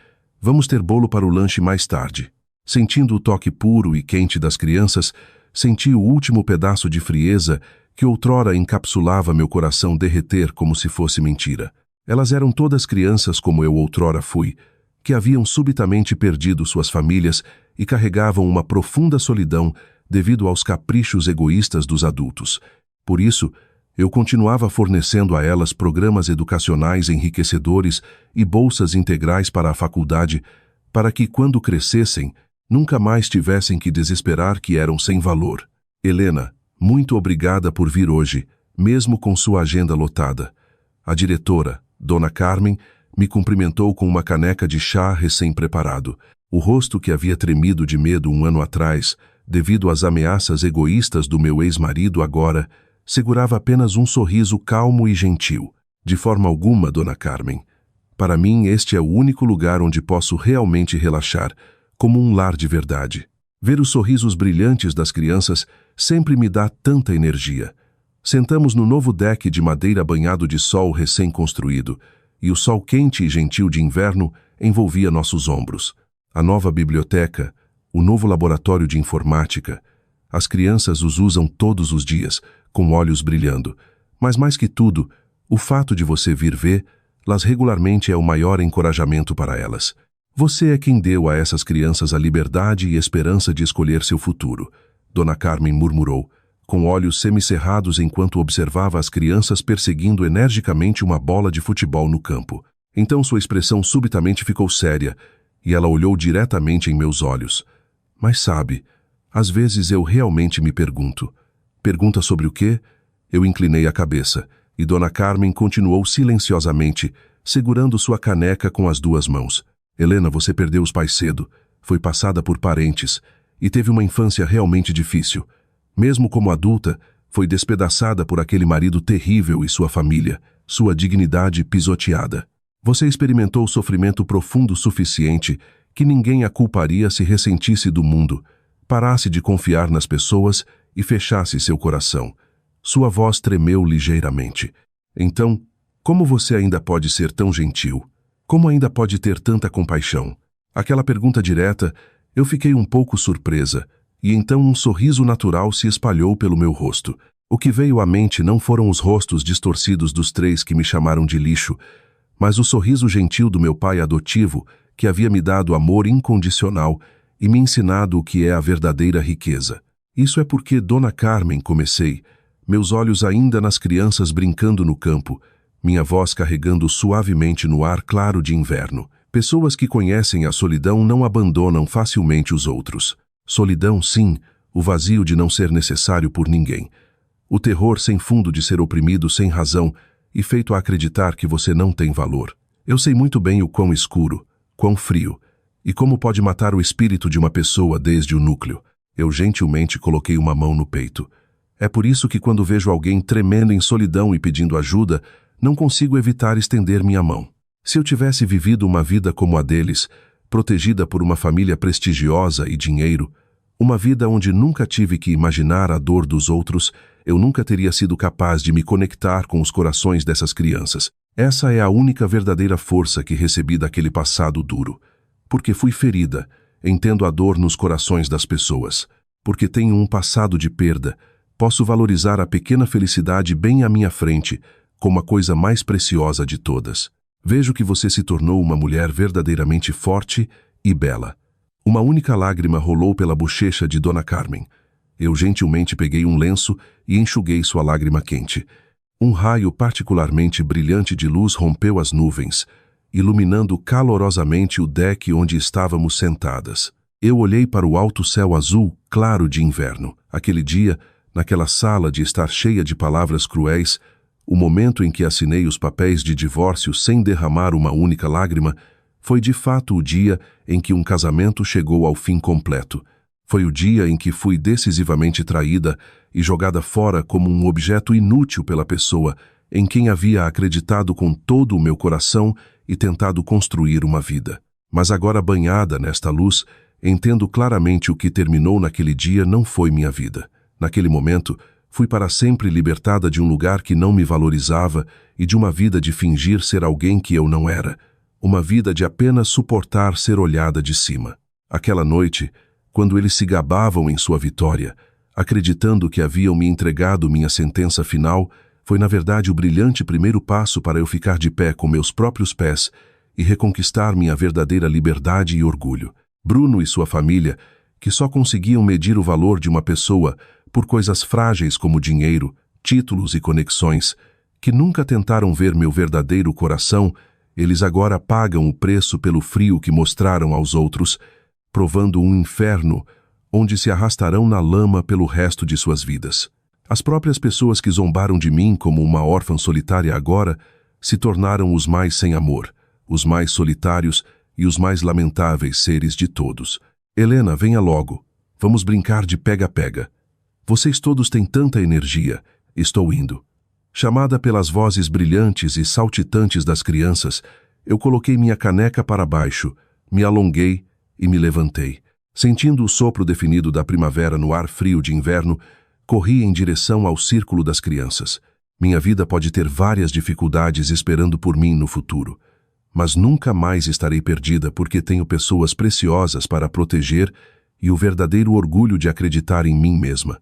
Vamos ter bolo para o lanche mais tarde. Sentindo o toque puro e quente das crianças, senti o último pedaço de frieza que outrora encapsulava meu coração derreter como se fosse mentira. Elas eram todas crianças como eu outrora fui, que haviam subitamente perdido suas famílias e carregavam uma profunda solidão devido aos caprichos egoístas dos adultos. Por isso, eu continuava fornecendo a elas programas educacionais enriquecedores e bolsas integrais para a faculdade, para que, quando crescessem, nunca mais tivessem que desesperar que eram sem valor. Helena, muito obrigada por vir hoje, mesmo com sua agenda lotada. A diretora, Dona Carmen, me cumprimentou com uma caneca de chá recém-preparado. O rosto que havia tremido de medo um ano atrás, devido às ameaças egoístas do meu ex-marido agora, segurava apenas um sorriso calmo e gentil. De forma alguma, Dona Carmen. Para mim, este é o único lugar onde posso realmente relaxar, como um lar de verdade. Ver os sorrisos brilhantes das crianças sempre me dá tanta energia. Sentamos no novo deck de madeira banhado de sol recém-construído, e o sol quente e gentil de inverno envolvia nossos ombros. A nova biblioteca, o novo laboratório de informática. As crianças os usam todos os dias, com olhos brilhando. Mas mais que tudo, o fato de você vir vê-las regularmente é o maior encorajamento para elas. Você é quem deu a essas crianças a liberdade e esperança de escolher seu futuro, Dona Carmen murmurou, com olhos semicerrados enquanto observava as crianças perseguindo energicamente uma bola de futebol no campo. Então sua expressão subitamente ficou séria, e ela olhou diretamente em meus olhos. Mas sabe, às vezes eu realmente me pergunto. Pergunta sobre o quê? Eu inclinei a cabeça, e Dona Carmen continuou silenciosamente, segurando sua caneca com as 2 mãos. Helena, você perdeu os pais cedo, foi passada por parentes, e teve uma infância realmente difícil. Mesmo como adulta, foi despedaçada por aquele marido terrível e sua família, sua dignidade pisoteada. Você experimentou sofrimento profundo o suficiente que ninguém a culparia se ressentisse do mundo, parasse de confiar nas pessoas e fechasse seu coração. Sua voz tremeu ligeiramente. Então, como você ainda pode ser tão gentil? Como ainda pode ter tanta compaixão? Aquela pergunta direta, eu fiquei um pouco surpresa, e então um sorriso natural se espalhou pelo meu rosto. O que veio à mente não foram os rostos distorcidos dos 3 que me chamaram de lixo, mas o sorriso gentil do meu pai adotivo, que havia me dado amor incondicional e me ensinado o que é a verdadeira riqueza. Isso é porque, Dona Carmen, comecei, meus olhos ainda nas crianças brincando no campo, minha voz carregando suavemente no ar claro de inverno. Pessoas que conhecem a solidão não abandonam facilmente os outros. Solidão, sim, o vazio de não ser necessário por ninguém, o terror sem fundo de ser oprimido sem razão e feito a acreditar que você não tem valor. Eu sei muito bem o quão escuro, quão frio, e como pode matar o espírito de uma pessoa desde o núcleo. Eu gentilmente coloquei uma mão no peito. É por isso que quando vejo alguém tremendo em solidão e pedindo ajuda, não consigo evitar estender minha mão. Se eu tivesse vivido uma vida como a deles, protegida por uma família prestigiosa e dinheiro, uma vida onde nunca tive que imaginar a dor dos outros, eu nunca teria sido capaz de me conectar com os corações dessas crianças. Essa é a única verdadeira força que recebi daquele passado duro. Porque fui ferida, entendo a dor nos corações das pessoas. Porque tenho um passado de perda, posso valorizar a pequena felicidade bem à minha frente, como a coisa mais preciosa de todas. Vejo que você se tornou uma mulher verdadeiramente forte e bela. Uma única lágrima rolou pela bochecha de Dona Carmen. Eu gentilmente peguei um lenço e enxuguei sua lágrima quente. Um raio particularmente brilhante de luz rompeu as nuvens, iluminando calorosamente o deck onde estávamos sentadas. Eu olhei para o alto céu azul claro de inverno. Aquele dia, naquela sala de estar cheia de palavras cruéis, o momento em que assinei os papéis de divórcio sem derramar uma única lágrima, foi de fato o dia em que um casamento chegou ao fim completo. Foi o dia em que fui decisivamente traída e jogada fora como um objeto inútil pela pessoa em quem havia acreditado com todo o meu coração e tentado construir uma vida. Mas agora banhada nesta luz, entendo claramente o que terminou naquele dia não foi minha vida. Naquele momento, fui para sempre libertada de um lugar que não me valorizava e de uma vida de fingir ser alguém que eu não era. Uma vida de apenas suportar ser olhada de cima. Aquela noite, quando eles se gabavam em sua vitória, acreditando que haviam me entregado minha sentença final, foi na verdade o brilhante primeiro passo para eu ficar de pé com meus próprios pés e reconquistar minha verdadeira liberdade e orgulho. Bruno e sua família, que só conseguiam medir o valor de uma pessoa por coisas frágeis como dinheiro, títulos e conexões, que nunca tentaram ver meu verdadeiro coração, eles agora pagam o preço pelo frio que mostraram aos outros, provando um inferno onde se arrastarão na lama pelo resto de suas vidas. As próprias pessoas que zombaram de mim como uma órfã solitária agora se tornaram os mais sem amor, os mais solitários e os mais lamentáveis seres de todos. Helena, venha logo. Vamos brincar de pega-pega. Vocês todos têm tanta energia. Estou indo. Chamada pelas vozes brilhantes e saltitantes das crianças, eu coloquei minha caneca para baixo, me alonguei e me levantei. Sentindo o sopro definido da primavera no ar frio de inverno, corri em direção ao círculo das crianças. Minha vida pode ter várias dificuldades esperando por mim no futuro, mas nunca mais estarei perdida porque tenho pessoas preciosas para proteger e o verdadeiro orgulho de acreditar em mim mesma.